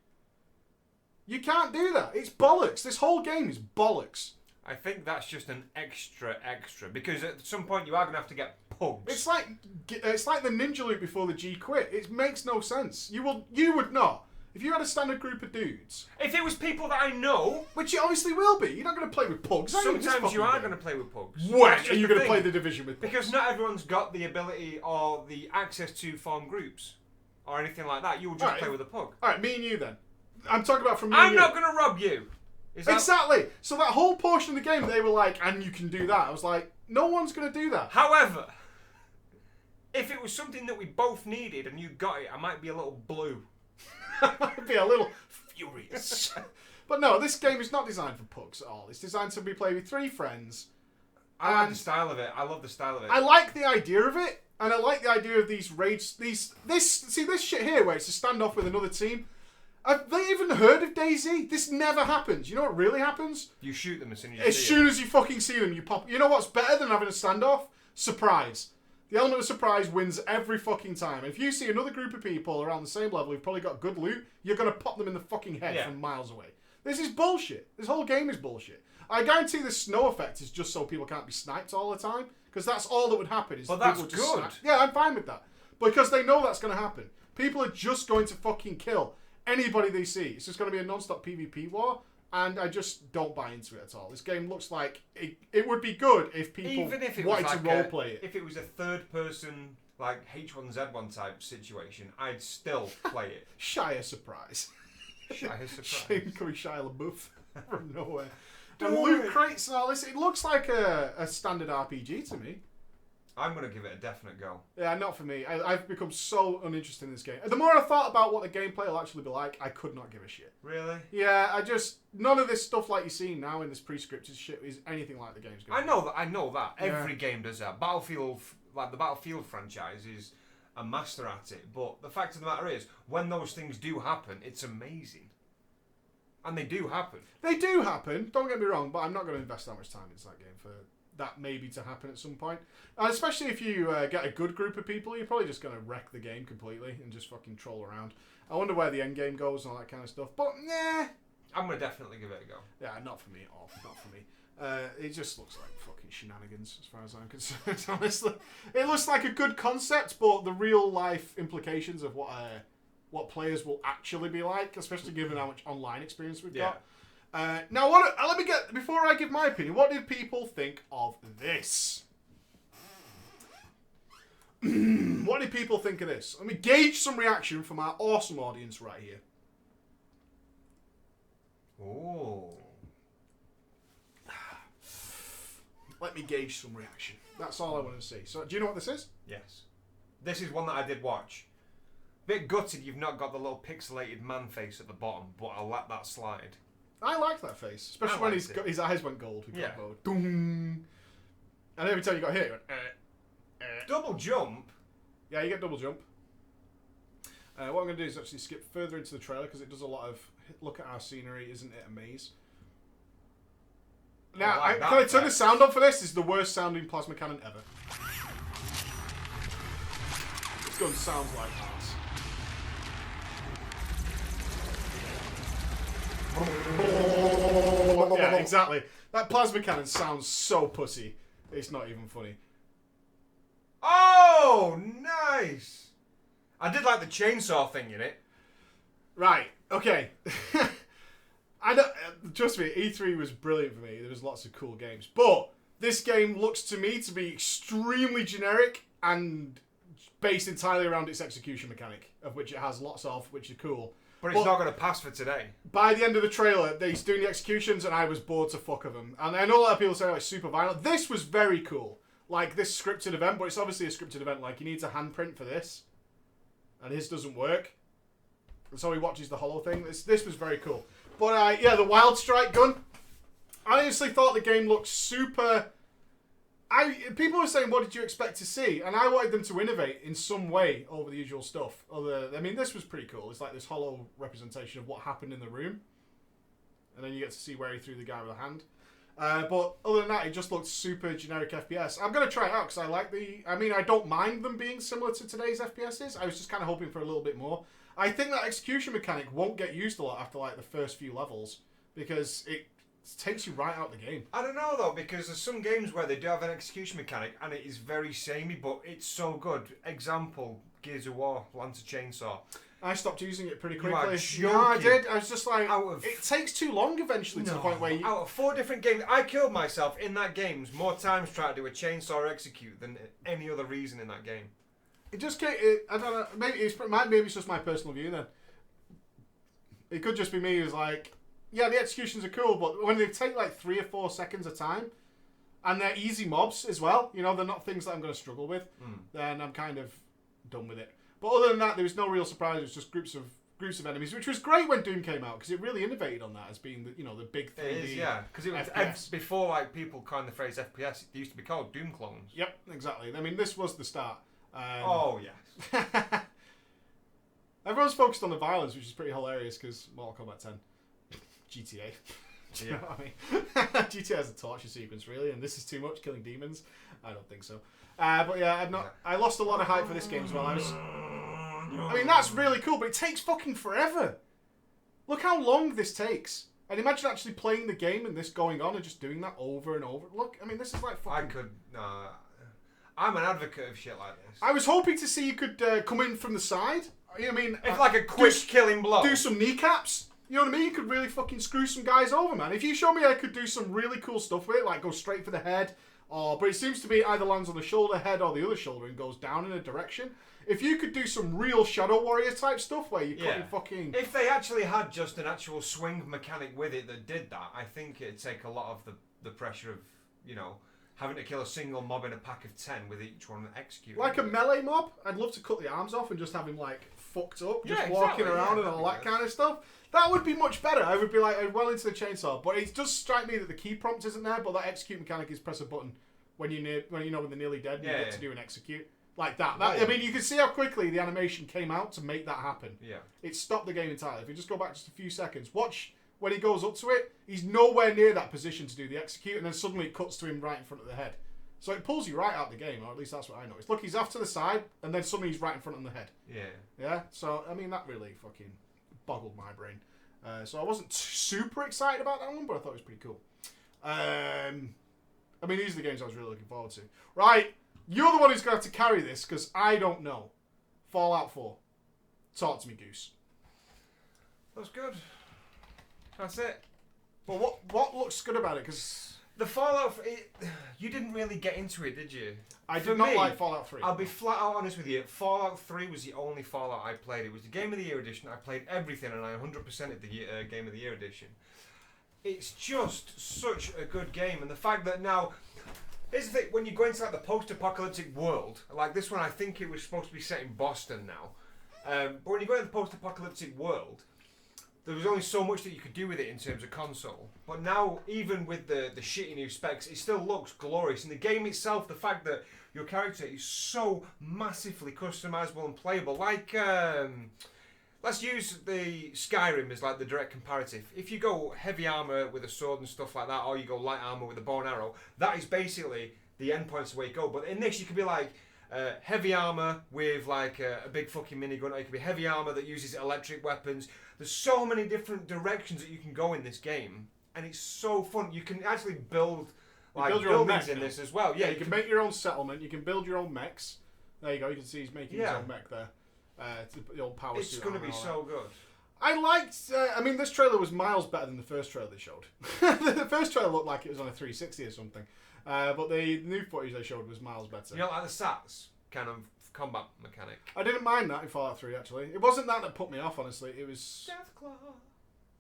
You can't do that. It's bollocks. This whole game is bollocks. I think that's just an extra, because at some point you are going to have to get pugs. It's like the ninja loot before the G quit. It makes no sense. You would not. If you had a standard group of dudes... If it was people that I know... Which you obviously will be. You're not going to play with pugs. Sometimes you are going to play with pugs. When are you going to play the Division with pugs? Because not everyone's got the ability or the access to form groups. Or anything like that. You will just play with a pug. Alright, me and you then. I'm talking about from me and I'm you. not going to rob you. Exactly. So that whole portion of the game, they were like, and you can do that. I was like, no one's going to do that. However, if it was something that we both needed and you got it, I might be a little blue. I might be a little furious. But no, this game is not designed for pugs at all. It's designed to be played with 3 friends. I like the style of it. I love the style of it. I like the idea of it, and I like the idea of these raids. This shit here where it's a standoff with another team. Have they even heard of DayZ? This never happens. You know what really happens? You shoot them as soon as you see them. As you fucking see them, you pop. You know what's better than having a standoff? Surprise. The element of surprise wins every fucking time. And if you see another group of people around the same level who've probably got good loot, you're going to pop them in the fucking head from miles away. This is bullshit. This whole game is bullshit. I guarantee the snow effect is just so people can't be sniped all the time. Because that's all that would happen. But that's good. Snipe. Yeah, I'm fine with that. Because they know that's going to happen. People are just going to fucking kill anybody they see. It's just going to be a non-stop PvP war. And I just don't buy into it at all. This game looks like it would be good if people wanted to roleplay it. If it was a third-person, like H1Z1 type situation, I'd still play it. Shia surprise. Shia surprise. Coming Shia LaBeouf from nowhere. And loot crates and all this. It looks like a standard RPG to me. I'm going to give it a definite go. Yeah, not for me. I've become so uninterested in this game. The more I thought about what the gameplay will actually be like, I could not give a shit. Really? Yeah, none of this stuff like you're seeing now in this pre-scripted shit is anything like the game's going to be. I know that. Every game does that. Battlefield, like the Battlefield franchise is a master at it. But the fact of the matter is, when those things do happen, it's amazing. And they do happen. They do happen. Don't get me wrong, but I'm not going to invest that much time into that game for that maybe to happen at some point. Especially if you get a good group of people, you're probably just going to wreck the game completely and just fucking troll around. I wonder where the end game goes and all that kind of stuff. But, nah. I'm going to definitely give it a go. Yeah, not for me at all. Not for me. It just looks like fucking shenanigans as far as I'm concerned, honestly. It looks like a good concept, but the real life implications of what players will actually be like, especially given how much online experience we've got. Now, let me get, before I give my opinion, what did people think of this? What did people think of this? Let me gauge some reaction from our awesome audience right here. Oh. Let me gauge some reaction. That's all I want to see. So, do you know what this is? Yes. This is one that I did watch. Bit gutted you've not got the little pixelated man face at the bottom, but I'll let that slide. I like that face, especially when his eyes went gold. Yeah. Doom. And every time you got hit, you went, Double jump? Yeah, you get double jump. What I'm going to do is actually skip further into the trailer because it does a lot of look at our scenery, isn't it a maze? Now, can I turn the sound up for this? This is the worst sounding plasma cannon ever. This gun sounds like ass. Yeah, exactly. That plasma cannon sounds so pussy. It's not even funny. Oh, nice! I did like the chainsaw thing in it. Right, okay. I don't, trust me, E3 was brilliant for me. There was lots of cool games. But this game looks to me to be extremely generic and based entirely around its execution mechanic, of which it has lots of, which are cool. But it's not going to pass for today. By the end of the trailer, he's doing the executions, and I was bored to fuck of them. And I know a lot of people say, like, super violent. This was very cool. Like, this scripted event, but it's obviously a scripted event. Like, he needs a handprint for this. And his doesn't work. And so he watches the hollow thing. This was very cool. But, yeah, the Wild Strike gun. I honestly thought the game looked super... People were saying, what did you expect to see? And I wanted them to innovate in some way over the usual stuff. I mean, this was pretty cool. It's like this hollow representation of what happened in the room. And then you get to see where he threw the guy with a hand. But other than that, it just looked super generic FPS. I'm going to try it out because I like I mean, I don't mind them being similar to today's FPSs. I was just kind of hoping for a little bit more. I think that execution mechanic won't get used a lot after like the first few levels because it takes you right out the game. I don't know though, because there's some games where they do have an execution mechanic and it is very samey, but it's so good. Example, Gears of War, Lancer Chainsaw. I stopped using it pretty quickly. You are no, I did. I was just like, it takes too long eventually to the point where you... Out of 4 different games, I killed myself in that game more times trying to do a chainsaw or execute than any other reason in that game. It just can't... I don't know. Maybe it's just my personal view then. It could just be me who's like, yeah, the executions are cool, but when they take like 3 or 4 seconds a time, and they're easy mobs as well, you know, they're not things that I'm going to struggle with, then I'm kind of done with it. But other than that, there was no real surprise. It was just groups of enemies, which was great when Doom came out because it really innovated on that as being the big 3D. It is, yeah, because it was before like people coined the phrase FPS. It used to be called Doom clones. Yep, exactly. I mean, this was the start. Oh yes. Everyone's focused on the violence, which is pretty hilarious because Mortal Kombat 10, GTA. Do you know what I mean? GTA has a torture sequence, really, and this is too much, killing demons. I don't think so. But yeah, I lost a lot of hype for this game as well. I mean, that's really cool, but it takes fucking forever. Look how long this takes. And imagine actually playing the game and this going on and just doing that over and over. Look, I mean, this is like fucking... I'm an advocate of shit like this. I was hoping to see you could come in from the side. You know what I mean? It's like a quick killing blow. Do some kneecaps. You know what I mean? You could really fucking screw some guys over, man. If you show me I could do some really cool stuff with it, like go straight for the head, but it seems to be either lands on the shoulder, head, or the other shoulder and goes down in a direction. If you could do some real Shadow Warrior type stuff where you're cutting fucking... If they actually had just an actual swing mechanic with it that did that, I think it'd take a lot of the pressure of, having to kill a single mob in a pack of 10 with each one executed. Like a melee mob, I'd love to cut the arms off and just have him like fucked up, just walking around and all that kind of stuff. That would be much better. I would be like well into the chainsaw, but it does strike me that the key prompt isn't there. But that execute mechanic is press a button when when they're nearly dead. And you get to do an execute like that. I mean, you can see how quickly the animation came out to make that happen. Yeah, it stopped the game entirely. If you just go back just a few seconds, watch when he goes up to it. He's nowhere near that position to do the execute, and then suddenly it cuts to him right in front of the head. So it pulls you right out of the game, or at least that's what I noticed. Look, he's off to the side, and then suddenly he's right in front of the head. Yeah. Yeah. So I mean, that really fucking boggled my brain. So I wasn't super excited about that one, but I thought it was pretty cool. I mean, these are the games I was really looking forward to. Right, you're the one who's going to have to carry this, because I don't know. Fallout 4. Talk to me, Goose. That's good. That's it. Well, what looks good about it? Because the Fallout... you didn't really get into it, did you? I did not like Fallout 3. I'll be flat out honest with you. Fallout 3 was the only Fallout I played. It was the Game of the Year edition. I played everything, and I 100%ed the Game of the Year edition. It's just such a good game, and the fact that now... Here's the thing, when you go into like the post-apocalyptic world, like this one I think it was supposed to be set in Boston now, but when you go into the post-apocalyptic world, there was only so much that you could do with it in terms of console. But now, even with the shitty new specs, it still looks glorious. And the game itself, the fact that your character is so massively customizable and playable, like let's use the Skyrim as like the direct comparative. If you go heavy armor with a sword and stuff like that, or you go light armor with a bow and arrow, that is basically the endpoints the way you go. But in this, you could be like heavy armor with like a big fucking minigun, or you could be heavy armor that uses electric weapons. There's so many different directions that you can go in this game, and it's so fun. You can actually build like buildings in this as well. Yeah, you can make your own settlement. You can build your own mechs. There you go. You can see he's making his own mech there. The old power it's going to be so good. I liked. I mean, this trailer was miles better than the first trailer they showed. The first trailer looked like it was on a 360 or something, but the new footage they showed was miles better. You know, like the SATs kind of combat mechanic. I didn't mind that in Fallout 3. Actually, it wasn't that put me off. Honestly, it was. Deathclaw.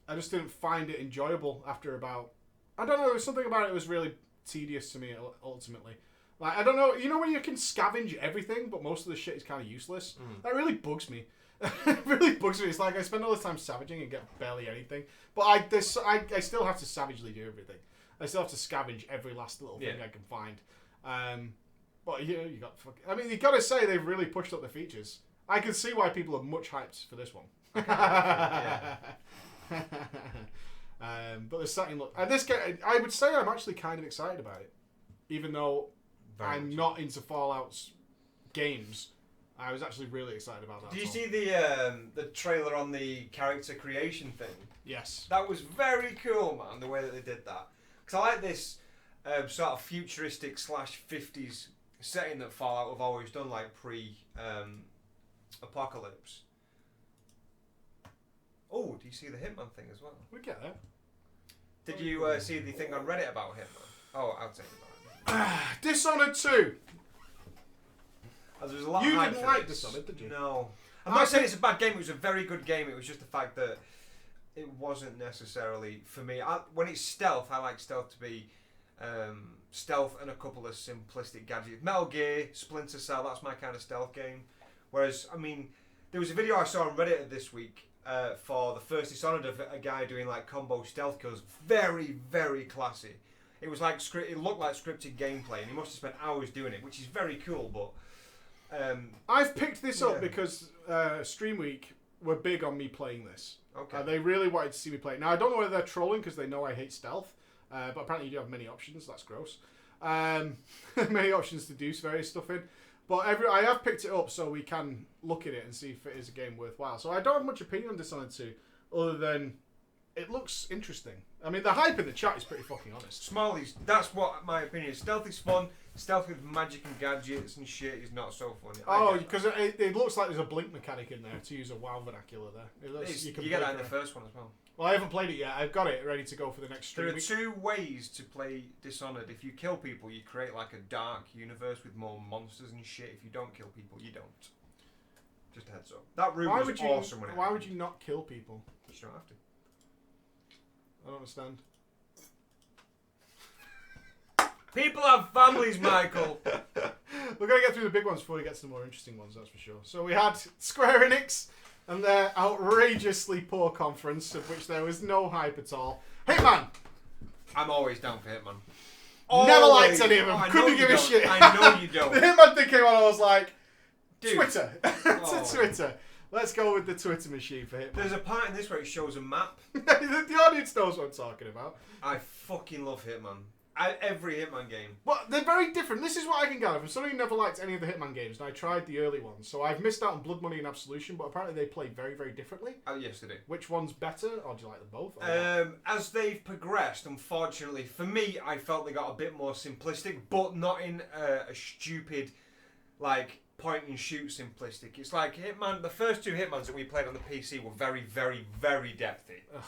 I just didn't find it enjoyable after about. I don't know. There was something about it that was really tedious to me. Ultimately. Like, I don't know, you know when you can scavenge everything, but most of the shit is kind of useless? That really bugs me. It really bugs me. It's like I spend all this time savaging and get barely anything. But I still have to savagely do everything. I still have to scavenge every last little thing I can find. But you got I mean, you got to say they've really pushed up the features. I can see why people are much hyped for this one. But the setting look... And this game, I would say I'm actually kind of excited about it. Even though... I'm not into Fallout's games. I was actually really excited about that. Did you see the trailer on the character creation thing? Yes. That was very cool, man, the way that they did that. Because I like this sort of futuristic / 50s setting that Fallout have always done, like pre-apocalypse. Oh, do you see the Hitman thing as well? We get that. Did you see the thing on Reddit about Hitman? Oh, I'll tell you about it. Dishonored 2. There's a lot you of didn't like Dishonored, did you? No. I'm not saying it's a bad game. It was a very good game. It was just the fact that it wasn't necessarily for me. When it's stealth, I like stealth to be stealth and a couple of simplistic gadgets. Metal Gear, Splinter Cell, that's my kind of stealth game. Whereas, I mean, there was a video I saw on Reddit this week for the first Dishonored of a guy doing like combo stealth kills. Very, very classy. It was like it looked like scripted gameplay, and he must have spent hours doing it, which is very cool. But I've picked this up because Stream Week were big on me playing this. Okay. They really wanted to see me play it. Now I don't know whether they're trolling because they know I hate stealth, but apparently you do have many options. That's gross. Many options to do various stuff in. But I have picked it up so we can look at it and see if it is a game worthwhile. So I don't have much opinion on Dishonored 2, other than it looks interesting. I mean, the hype in the chat is pretty fucking honest. Smallies, that's what my opinion is. Stealth is fun. Stealth with magic and gadgets and shit is not so fun. Because it looks like there's a blink mechanic in there, to use a WoW vernacular there. You get that in the first one as well. Well, I haven't played it yet. I've got it ready to go for the next stream. There are two ways to play Dishonored. If you kill people, you create like a dark universe with more monsters and shit. If you don't kill people, you don't. Just a heads up. That room was awesome when it Why would you not kill people? You don't have to. I don't understand. People have families, Michael. We're going to get through the big ones before we get to the more interesting ones, that's for sure. So we had Square Enix and their outrageously poor conference, of which there was no hype at all. Hitman! I'm always down for Hitman. Never liked any of them. Couldn't give a shit. I know you don't. The Hitman thing came on, I was like, dude. Twitter. To Twitter. Let's go with the Twitter machine for Hitman. There's a part in this where it shows a map. The audience knows what I'm talking about. I fucking love Hitman. Every Hitman game. Well, they're very different. This is what I can gather from somebody who never liked any of the Hitman games, and I tried the early ones. So I've missed out on Blood Money and Absolution, but apparently they play very, very differently. Oh, yes, they do. Which one's better, or do you like them both? As they've progressed, unfortunately, for me, I felt they got a bit more simplistic, but not in a stupid, like, point and shoot simplistic. It's like Hitman, the first two Hitmans that we played on the PC were very, very, very depthy. Ugh.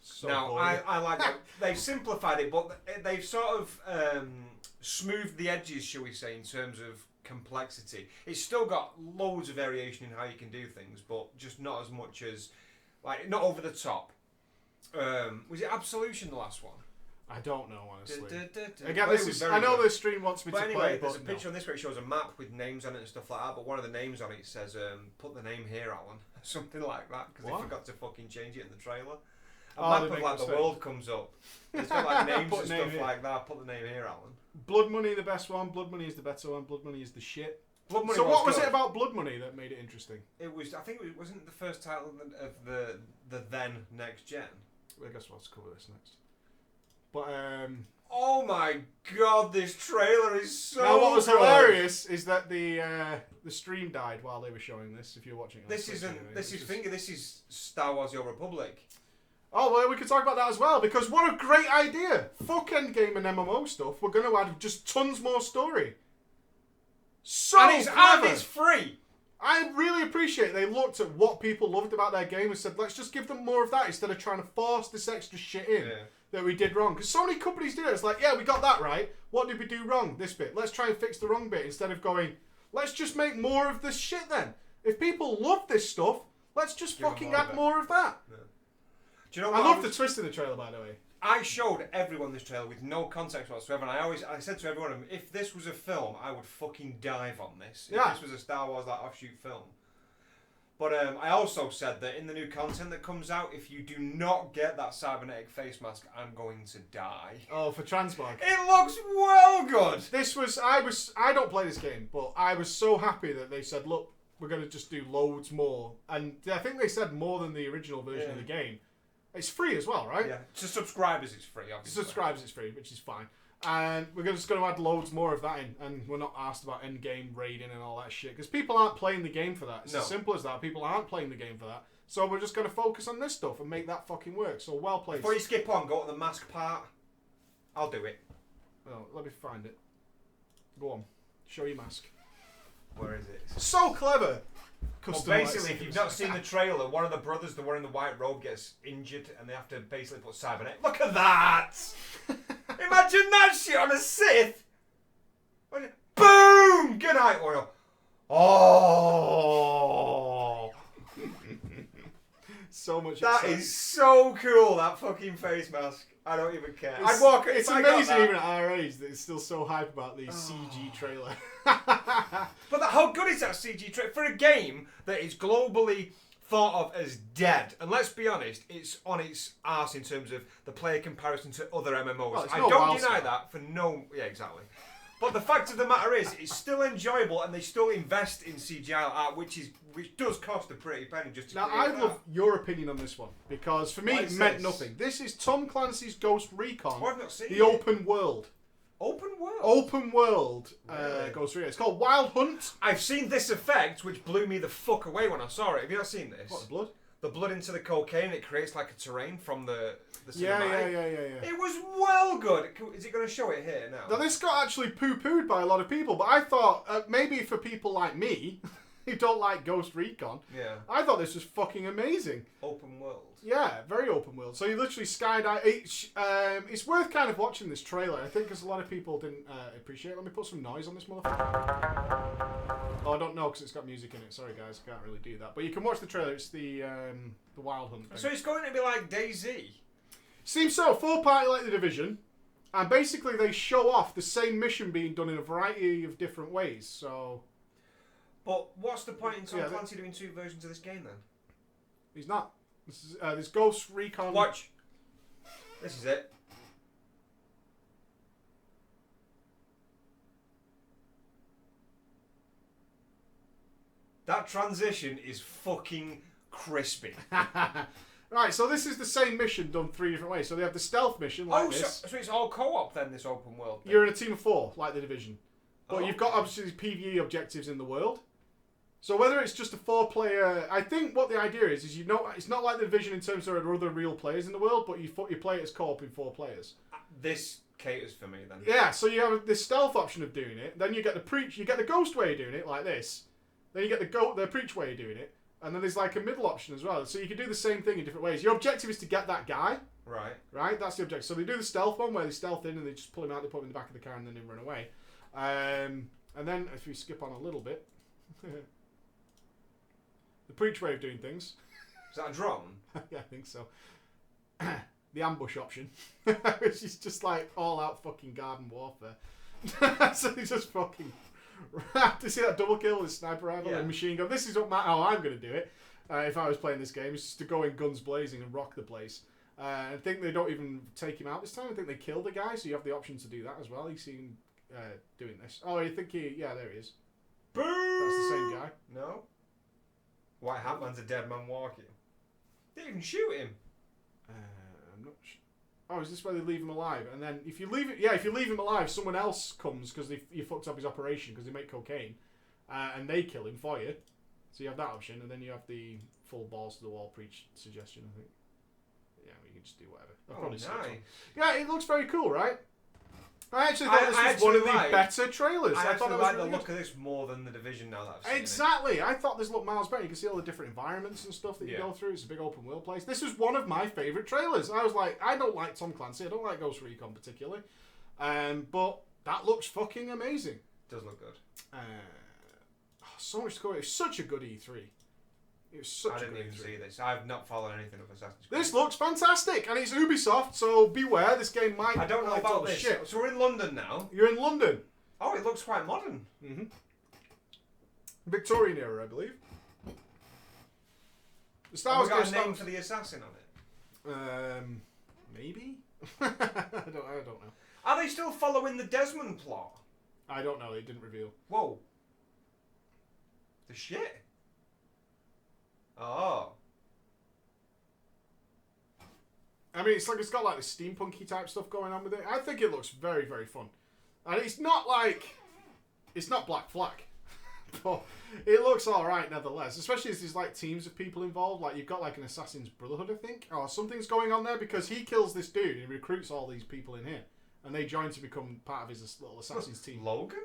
So now, I like that. They've simplified it, but they've sort of smoothed the edges, shall we say, in terms of complexity. It's still got loads of variation in how you can do things, but just not as much as, like, not over the top. Was it Absolution, the last one? I don't know, honestly. Again, Again, I know the stream wants me to anyway, play, there's but a picture on this where it shows a map with names on it and stuff like that, but one of the names on it says, put the name here, Alan. Something like that, because they forgot to fucking change it in the trailer. A map of like the world comes up. It's got like names and stuff like that. Put the name here, Alan. Blood Money, the best one. Blood Money is the better one. Blood Money is the shit. Blood Money so what was good. it about Blood Money that made it interesting? It was, I think it wasn't the first title of the then next gen. I guess we'll have to cover this next. But oh my god, this trailer is so now what was good. hilarious is that the stream died while they were showing this. If you're watching it, this is Star Wars: Your Republic. Oh well, we could talk about that as well because what a great idea! Fuck Endgame and MMO stuff. We're going to add just tons more story. So and it's free. I really appreciate they looked at what people loved about their game and said, let's just give them more of that instead of trying to force this extra shit in that we did wrong. Because so many companies do it. It's like, yeah, we got that right. What did we do wrong? This bit. Let's try and fix the wrong bit instead of going, let's just make more of this shit then. If people love this stuff, let's just fucking add more of that. Yeah. Do you know what I love the twist in the trailer, by the way. I showed everyone this trailer with no context whatsoever, and I said to everyone, if this was a film, I would fucking dive on this. If this was a Star Wars like offshoot film. But I also said that in the new content that comes out, if you do not get that cybernetic face mask, I'm going to die. Oh, for Transmog. It looks well good. I don't play this game, but I was so happy that they said, look, we're going to just do loads more. And I think they said more than the original version of the game. It's free as well, right? Yeah. To subscribers, it's free, obviously. To subscribers, it's free, which is fine. And we're just going to add loads more of that in. And we're not asked about endgame raiding and all that shit. Because people aren't playing the game for that. It's as simple as that. People aren't playing the game for that. So we're just going to focus on this stuff and make that fucking work. So well played. Before you skip on, go to the mask part. I'll do it. Oh, let me find it. Go on. Show your mask. Where is it? So clever! Well, basically, if you've not seen the trailer, one of the brothers, the one in the white robe, gets injured and they have to basically put cybernetic. Look at that! Imagine that shit on a Sith! Boom! Good night, oil. Oh! So much That is so cool, that fucking face mask. I don't even care. I'd walk. It's amazing even at our age that it's still so hype about the CG trailer. But how good is that CG trailer for a game that is globally thought of as dead? And let's be honest, it's on its arse in terms of the player comparison to other MMOs. Well, I don't deny that for no. Yeah, exactly. But the fact of the matter is, it's still enjoyable, and they still invest in CGI art, which does cost a pretty penny just to. Now, I love your opinion on this one because for me it meant nothing. This is Tom Clancy's Ghost Recon, I've not seen the open world. Open world. Open world Ghost Recon. It's called Wild Hunt. I've seen this effect, which blew me the fuck away when I saw it. Have you not seen this? What, the blood? The blood into the cocaine. It creates like a terrain from the yeah. cinematic. It was well good. Is it going to show it here now? Now this got actually poo-pooed by a lot of people, but I thought maybe for people like me who don't like Ghost Recon, I thought this was fucking amazing. Open world. Yeah, very open world. So you literally skydive. It's worth kind of watching this trailer, I think, because a lot of people didn't appreciate it. Let me put some noise on this motherfucker. Oh, I don't know because it's got music in it. Sorry, guys, I can't really do that. But you can watch the trailer. It's the Wild Hunt thing. So it's going to be like DayZ. Seems so. 4-party like The Division. And basically they show off the same mission being done in a variety of different ways. So. But what's the point in Tom Clancy doing 2 versions of this game then? He's not. This Ghost Recon. Watch. This is it. That transition is fucking crispy. Right, so this is the same mission done 3 different ways. So they have the stealth mission like this. So it's all co-op then, this open world thing? You're in a team of 4, like The Division. But you've got obviously these PvE objectives in the world. So whether it's just a 4-player... I think what the idea is it's not like The Division in terms of there are other real players in the world, but you play it as co-op in 4 players. This caters for me then. Yeah, so you have this stealth option of doing it. Then you get the ghost way of doing it, like this. Then you get the preach way of doing it. And then there's like a middle option as well. So you can do the same thing in different ways. Your objective is to get that guy. Right. Right? That's the objective. So they do the stealth one where they stealth in and they just pull him out, they put him in the back of the car and then they run away. And then if we skip on a little bit... the preach way of doing things. Is that a drone? Yeah, I think so. the ambush option, which is just like all out fucking garden warfare. So they just fucking to see that double kill with sniper rifle and machine gun. This is how I'm going to do it if I was playing this game. Is just to go in guns blazing and rock the place. I think they don't even take him out this time. I think they kill the guy, so you have the option to do that as well. You see him doing this. Oh, I think yeah, there he is. Boo! That's the same guy. No. White Hatman's a dead man walking. Didn't even shoot him. I'm not sure. Oh, is this where they leave him alive? And then if you leave it, if you leave him alive, someone else comes because you fucked up his operation because they make cocaine, and they kill him for you. So you have that option, and then you have the full balls to the wall preach suggestion. I think. Yeah, you can just do whatever. Nice. Yeah, it looks very cool, right? I actually thought this was one of the better trailers. I thought actually it was like really the look of this more than the Division now that I've seen Exactly. I thought this looked miles better. You can see all the different environments and stuff that you go through. It's a big open world place. This was one of my favourite trailers. I was like, I don't like Tom Clancy. I don't like Ghost Recon particularly. But that looks fucking amazing. It does look good. So much to go. It was such a good E3. It was such I a didn't good even E3. see this. I've not followed anything of Assassin's Creed. This looks fantastic, and it's Ubisoft, so beware. This game might. I don't know about this. Shit. So we're in London now. You're in London. Oh, it looks quite modern. Mm-hmm. Victorian era, I believe. The Star Wars got a name for the assassin on it. Maybe. I don't know. Are they still following the Desmond plot? I don't know. They didn't reveal. Whoa. The shit. Oh. I mean, it's got like the steampunky type stuff going on with it. I think it looks very, very fun. And it's not Black Flag, but it looks alright nevertheless. Especially as there's like teams of people involved. Like you've got like an Assassin's Brotherhood, I think, or something's going on there because he kills this dude and recruits all these people in here, and they join to become part of his little Assassin's team. Logan?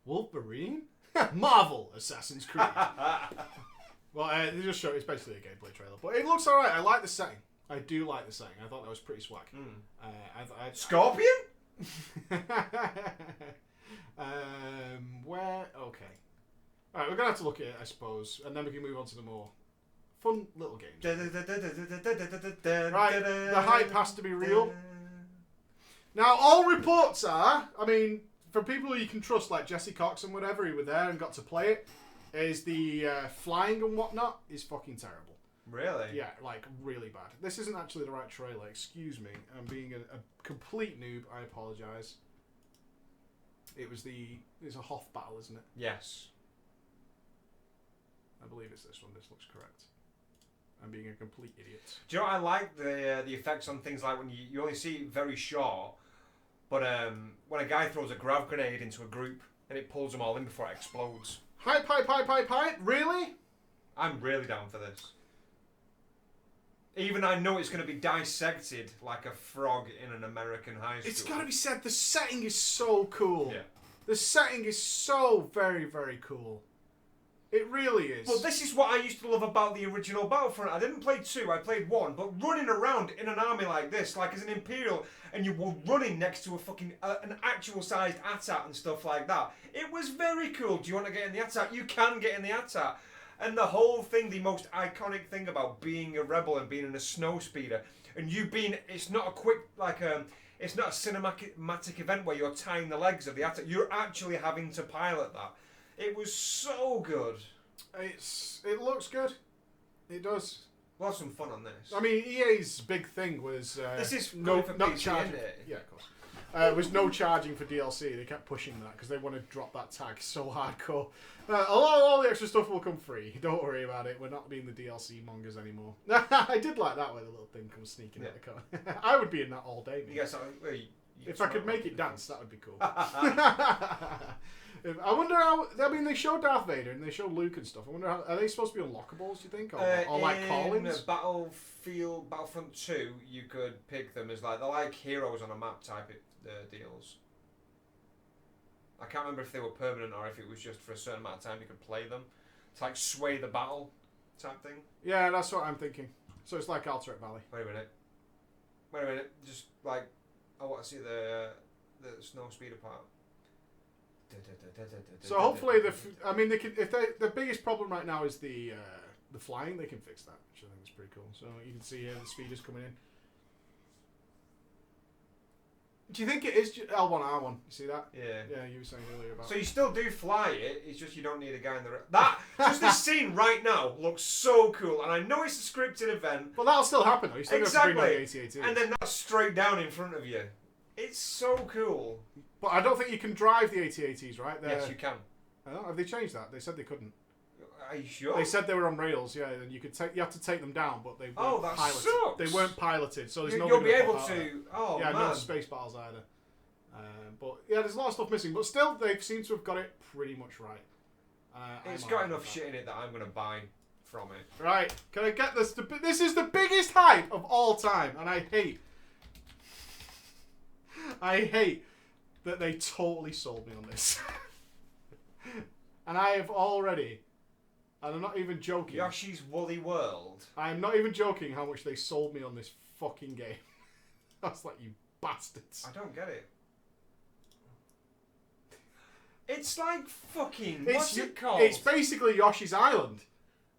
Wolverine? Marvel Assassin's Creed. Well, they just show it's basically a gameplay trailer, but it looks alright. I like the setting. I do like the setting. I thought that was pretty swag. Scorpion? Where? Okay. Alright, we're gonna have to look at it, I suppose, and then we can move on to the more fun little games. Right, the hype has to be real. Now, all reports are, I mean, from people who you can trust, like Jesse Cox and whatever, who were there and got to play it, is the flying and whatnot is fucking terrible. Really? Yeah, like really bad. This isn't actually the right trailer. Excuse me. I'm being a complete noob. I apologise. It's a Hoth battle, isn't it? Yes. I believe it's this one. This looks correct. I'm being a complete idiot. Do you know what I like? The effects on things like when you only see it very short, but when a guy throws a grav grenade into a group and it pulls them all in before it explodes. Hype. Really? I'm really down for this. Even I know it's going to be dissected like a frog in an American high school. It's got to be said, the setting is so cool. Yeah. The setting is so very, very cool. It really is. Well, this is what I used to love about the original Battlefront. I didn't play 2, I played 1, but running around in an army like this, like as an Imperial, and you were running next to a fucking, an actual-sized AT-AT and stuff like that, it was very cool. Do you want to get in the AT-AT? You can get in the AT-AT. And the whole thing, the most iconic thing about being a rebel and being in a snowspeeder, and you being, it's not a quick, like, it's not a cinematic event where you're tying the legs of the AT-AT. You're actually having to pilot that. It was so good. It looks good. It does. We'll have some fun on this. I mean, EA's big thing was this is not PC, charging. isn't it? Yeah, of course. Was no charging for DLC. They kept pushing that because they want to drop that tag so hardcore. All the extra stuff will come free. Don't worry about it. We're not being the DLC mongers anymore. I did like that where the little thing comes sneaking out the corner. I would be in that all day. You get something, if I could make it dance, that would be cool. I wonder how. I mean, they show Darth Vader and they show Luke and stuff. I wonder how. Are they supposed to be unlockables? Do you think, or like call-ins? Battlefront 2, you could pick them as like they're like heroes on a map type of deals. I can't remember if they were permanent or if it was just for a certain amount of time you could play them. It's like sway the battle type thing. Yeah, that's what I'm thinking. So it's like Alternate Valley. Wait a minute. Just like I want to see the snow speeder part. So hopefully they can. If the biggest problem right now is the the flying, they can fix that, which I think is pretty cool. So you can see here the speeders coming in. Do you think it is L1R1? You see that? Yeah. Yeah, you were saying earlier about. So you still do fly it. It's just you don't need a guy in the that. Just this scene right now looks so cool, and I know it's a scripted event. Well, that'll still happen though. You still Exactly. have to bring back the AT-ATs. And then that's straight down in front of you. It's so cool. But I don't think you can drive the AT-ATs, right? Yes, you can. Oh, have they changed that? They said they couldn't. Are you sure? They said they were on rails, yeah. And you could take, you have to take them down, but they weren't that piloted. sucks. They weren't piloted, so there's You'll be able to. to. Oh yeah, man. no space battles either. But yeah, there's a lot of stuff missing, but still, they seem to have got it pretty much right. It's got enough shit in it that I'm gonna buy from it. Right? Can I get this? This is the biggest hype of all time, and I hate that they totally sold me on this. And I have already, and I'm not even joking. Yoshi's Woolly World. I am not even joking how much they sold me on this fucking game. I was like, you bastards. I don't get it. It's like fucking. What's it called? It's basically Yoshi's Island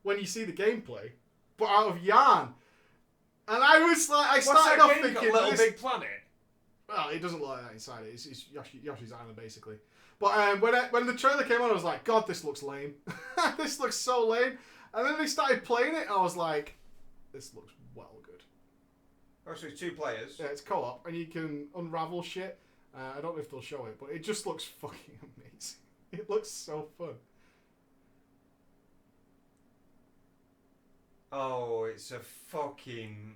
when you see the gameplay, but out of yarn. And I was like, I started off thinking, Little Big Planet. Well, it doesn't look like that inside it. It's Yoshi's Island basically. But when the trailer came on, I was like, God, this looks lame. This looks so lame. And then they started playing it, and I was like, this looks well good. Oh, so it's 2 players. Yeah, it's co-op, and you can unravel shit. I don't know if they'll show it, but it just looks fucking amazing. It looks so fun. Oh, it's a fucking...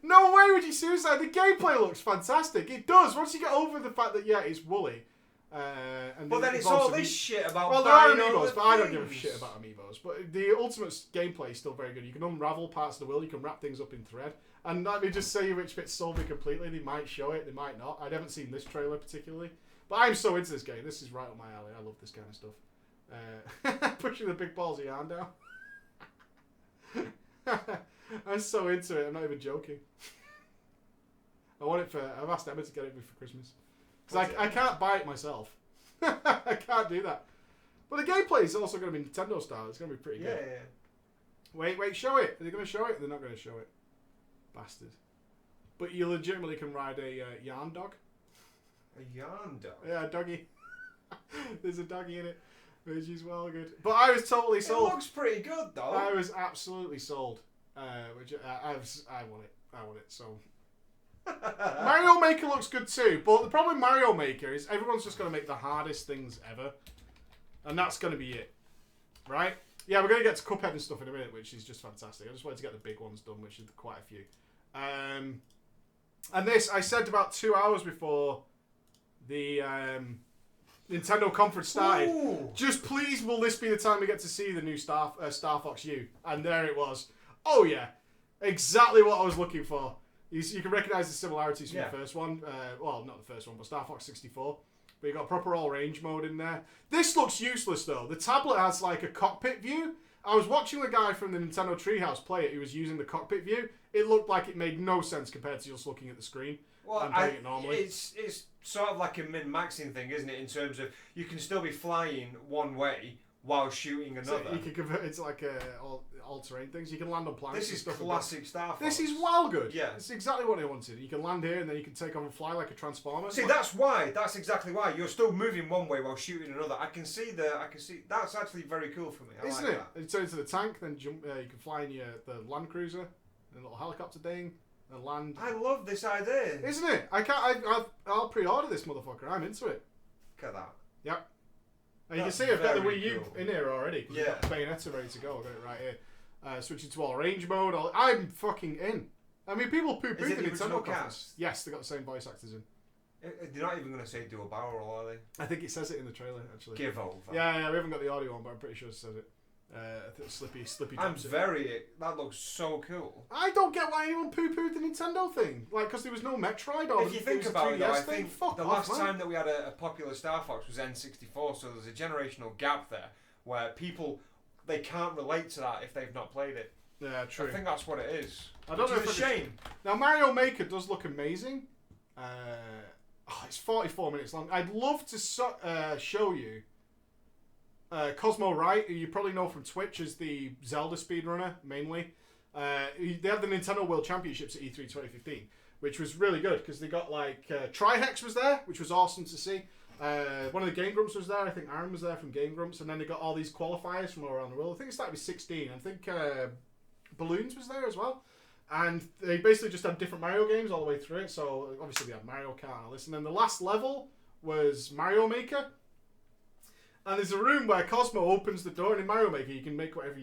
No way would you suicide. The gameplay looks fantastic. It does. Once you get over the fact that, yeah, it's woolly. But then it's all this shit about... Well, there are amiibos, but I don't give a shit about amiibos. But the ultimate gameplay is still very good. You can unravel parts of the wool. You can wrap things up in thread. And let me just say which bits sold me completely. They might show it. They might not. I haven't seen this trailer particularly. But I'm so into this game. This is right up my alley. I love this kind of stuff. Pushing the big balls of yarn down. I'm so into it. I'm not even joking. I've asked Emma to get it for Christmas. Because I can't buy it myself. I can't do that. But the gameplay is also going to be Nintendo style. It's going to be pretty good. Yeah. Wait, show it. Are they going to show it? They're not going to show it. Bastard. But you legitimately can ride a yarn dog. A yarn dog? Yeah, a doggy. There's a doggy in it, which is well good. But I was totally sold. It looks pretty good, though. I was absolutely sold. Which I want it. I want it, so... Mario Maker looks good too, but the problem with Mario Maker is everyone's just going to make the hardest things ever. And that's going to be it. Right? Yeah, we're going to get to Cuphead and stuff in a minute, which is just fantastic. I just wanted to get the big ones done, which is quite a few. And this, I said about 2 hours before the Nintendo conference started. Ooh. Just please, will this be the time we get to see the new Star Fox U? And there it was. Oh yeah, exactly what I was looking for. You can recognise the similarities from the first one. Well, not the first one, but Star Fox 64. But you got proper all-range mode in there. This looks useless, though. The tablet has, like, a cockpit view. I was watching the guy from the Nintendo Treehouse play it who was using the cockpit view. It looked like it made no sense compared to just looking at the screen and playing it normally. It's sort of like a min-maxing thing, isn't it? In terms of you can still be flying one way while shooting another. So you can convert it to, like, all-terrain things. You can land on planets and stuff. This is classic Star Fox. This is well good. Yeah. It's exactly what they wanted. You can land here and then you can take off and fly like a transformer. See, that's exactly why. You're still moving one way while shooting another. I can see that's actually very cool for me. Isn't it? You turn into the tank, then jump. You can fly in the Land Cruiser, a little helicopter thing, and land. I love this idea. Isn't it? I'll pre-order this motherfucker. I'm into it. Look at that. Yep. And you can see I've got the Wii U cool. in here already. Because I've got Bayonetta ready to go. I've got it right here. Switching to all range mode. I'm fucking in. I mean, people poo-poo the Nintendo cast. Yes, they got the same voice actors in. They're not even going to say dual barrel, are they? I think it says it in the trailer, actually. Give over. Yeah, we haven't got the audio on, but I'm pretty sure it says it. Slippy. That looks so cool. I don't get why anyone poo-pooed the Nintendo thing. Like, because there was no Metroid or if you think about it, though, I think the last man. time that we had a popular Star Fox was N64, so there's a generational gap there where people, they can't relate to that if they've not played it. Yeah, true. I think that's what it is. I don't know if it's a shame. Now, Mario Maker does look amazing. It's 44 minutes long. I'd love to show you Cosmo Wright, who you probably know from Twitch as the Zelda speedrunner, mainly. They had the Nintendo World Championships at E3 2015, which was really good because they got like Trihex was there, which was awesome to see. One of the Game Grumps was there. I think Aaron was there from Game Grumps, and then they got all these qualifiers from all around the world. I think it started with 16. I think Balloons was there as well. And they basically just had different Mario games all the way through it. So obviously they had Mario Kart and all this. And then the last level was Mario Maker. And there's a room where Cosmo opens the door, and in Mario Maker you can make whatever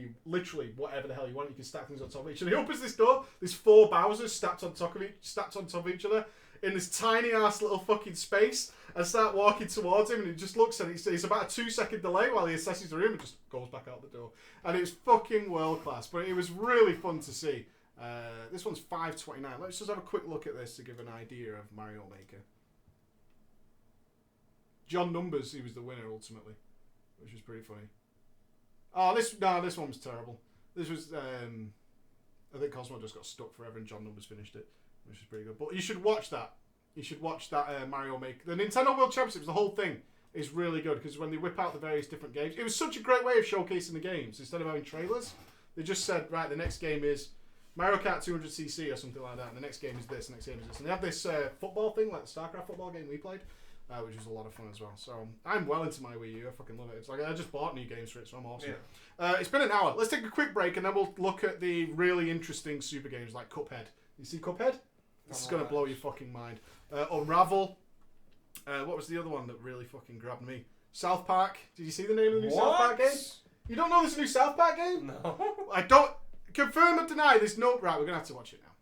the hell you want. You can stack things on top of each other. He opens this door. There's 4 Bowsers stacked on top of each other in this tiny ass little fucking space. And start walking towards him, and he just looks, and it's about a 2-second delay while he assesses the room and just goes back out the door. And it's fucking world class. But it was really fun to see. This one's $5.29. Let's just have a quick look at this to give an idea of Mario Maker. John Numbers, he was the winner ultimately, which was pretty funny. Oh, this one was terrible. This was, I think Cosmo just got stuck forever and John Numbers finished it, which is pretty good. But you should watch that. You should watch that Mario Maker. The Nintendo World Championships, the whole thing is really good because when they whip out the various different games, it was such a great way of showcasing the games. Instead of having trailers, they just said, right, the next game is Mario Kart 200cc or something like that, and the next game is this, the next game is this. And they have this football thing, like the StarCraft football game we played, which was a lot of fun as well. So I'm well into my Wii U. I fucking love it. It's like I just bought new games for it, so I'm awesome. Yeah. It's been an hour. Let's take a quick break, and then we'll look at the really interesting super games like Cuphead. You see Cuphead? This is going to blow your fucking mind. Unravel. What was the other one that really fucking grabbed me? South Park. Did you see the name of the new South Park game? You don't know there's a new South Park game? No. I don't... Confirm or deny, there's no... Right, we're going to have to watch it now.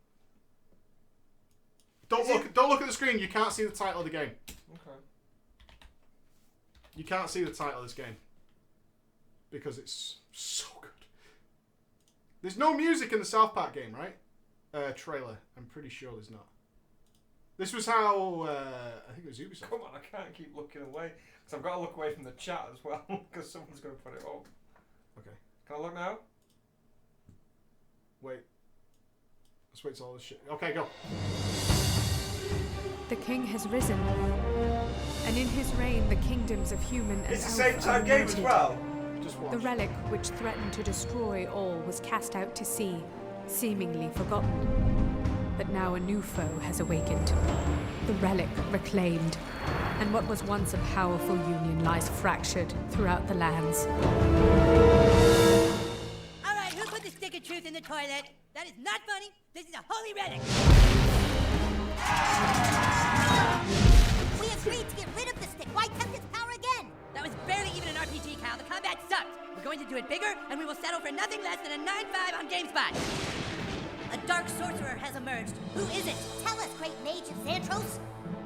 Don't look at the screen. You can't see the title of the game. Okay. You can't see the title of this game. Because it's so good. There's no music in the South Park game, right? Trailer. I'm pretty sure there's not. This was how... I think it was Ubisoft. Come on, I can't keep looking away. Because I've got to look away from the chat as well. Because someone's going to put it up. Okay. Can I look now? Wait. Let's wait till all this shit... Okay, go. The king has risen, and in his reign the kingdoms of human and It's the elf same time are game as united. well. Just watch. The relic which threatened to destroy all was cast out to sea, seemingly forgotten. But now a new foe has awakened. The relic reclaimed, and what was once a powerful union lies fractured throughout the lands. All right, who put the stick of truth in the toilet? That is not funny. This is a holy relic. We agreed to get rid of the stick. Why tempt its power again? That was barely even an RPG, Kyle. The combat sucked. We're going to do it bigger, and we will settle for nothing less than a 9.5 on GameSpot. A dark sorcerer has emerged. Who is it? Tell us, great mage of Xantros.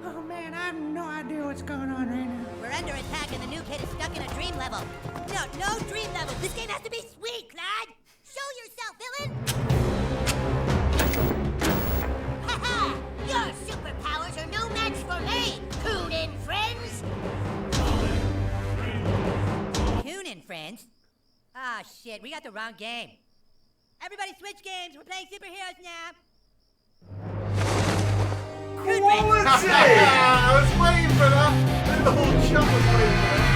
Oh man, I have no idea what's going on right now. We're under attack, and the new kid is stuck in a dream level. No dream level. This game has to be sweet, Clyde. Show yourself, villain. Ha-ha! Your superpowers are no match for me, Coon-in friends. Coon-in friends? Ah, shit, we got the wrong game. Everybody switch games. We're playing superheroes now. Quality! I was waiting for that. The whole chat was waiting for that.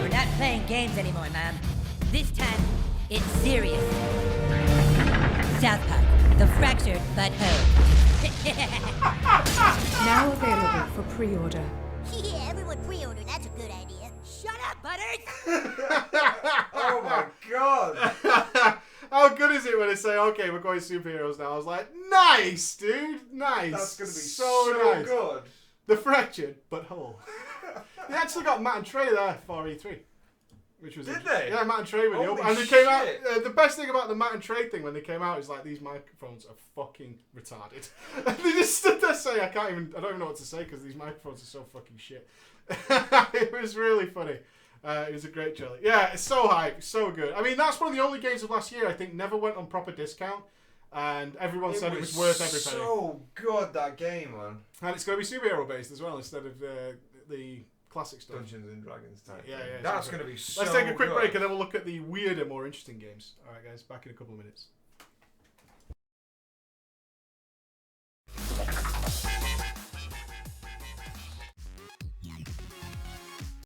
We're not playing games anymore, Mom. This time, it's serious. South Park, the fractured but whole. Now available for pre-order. Yeah, everyone pre-order. That's a good idea. Shut up, Butters! Oh my god! How good is it when they say, okay, we're going superheroes now? I was like, nice, dude. Nice. That's going to be so nice. good. The fractured but whole. They actually got Matt and Trey there for E3. Which was Did they? Yeah, Matt and Trey were the Holy and they came out. shit. The best thing about the Matt and Trey thing when they came out is like these microphones are fucking retarded. And they just stood there saying, I don't even know what to say because these microphones are so fucking shit. It was really funny. It was a great trailer. Yeah, it's so hype, so good. I mean, that's one of the only games of last year I think never went on proper discount, and everyone said it was worth every penny. So good, that game, man. And it's going to be superhero based as well instead of the classic stuff. Dungeons and Dragons type. Yeah. That's going to be so Let's take a quick good. break and then we'll look at the weirder, more interesting games. All right, guys, back in a couple of minutes.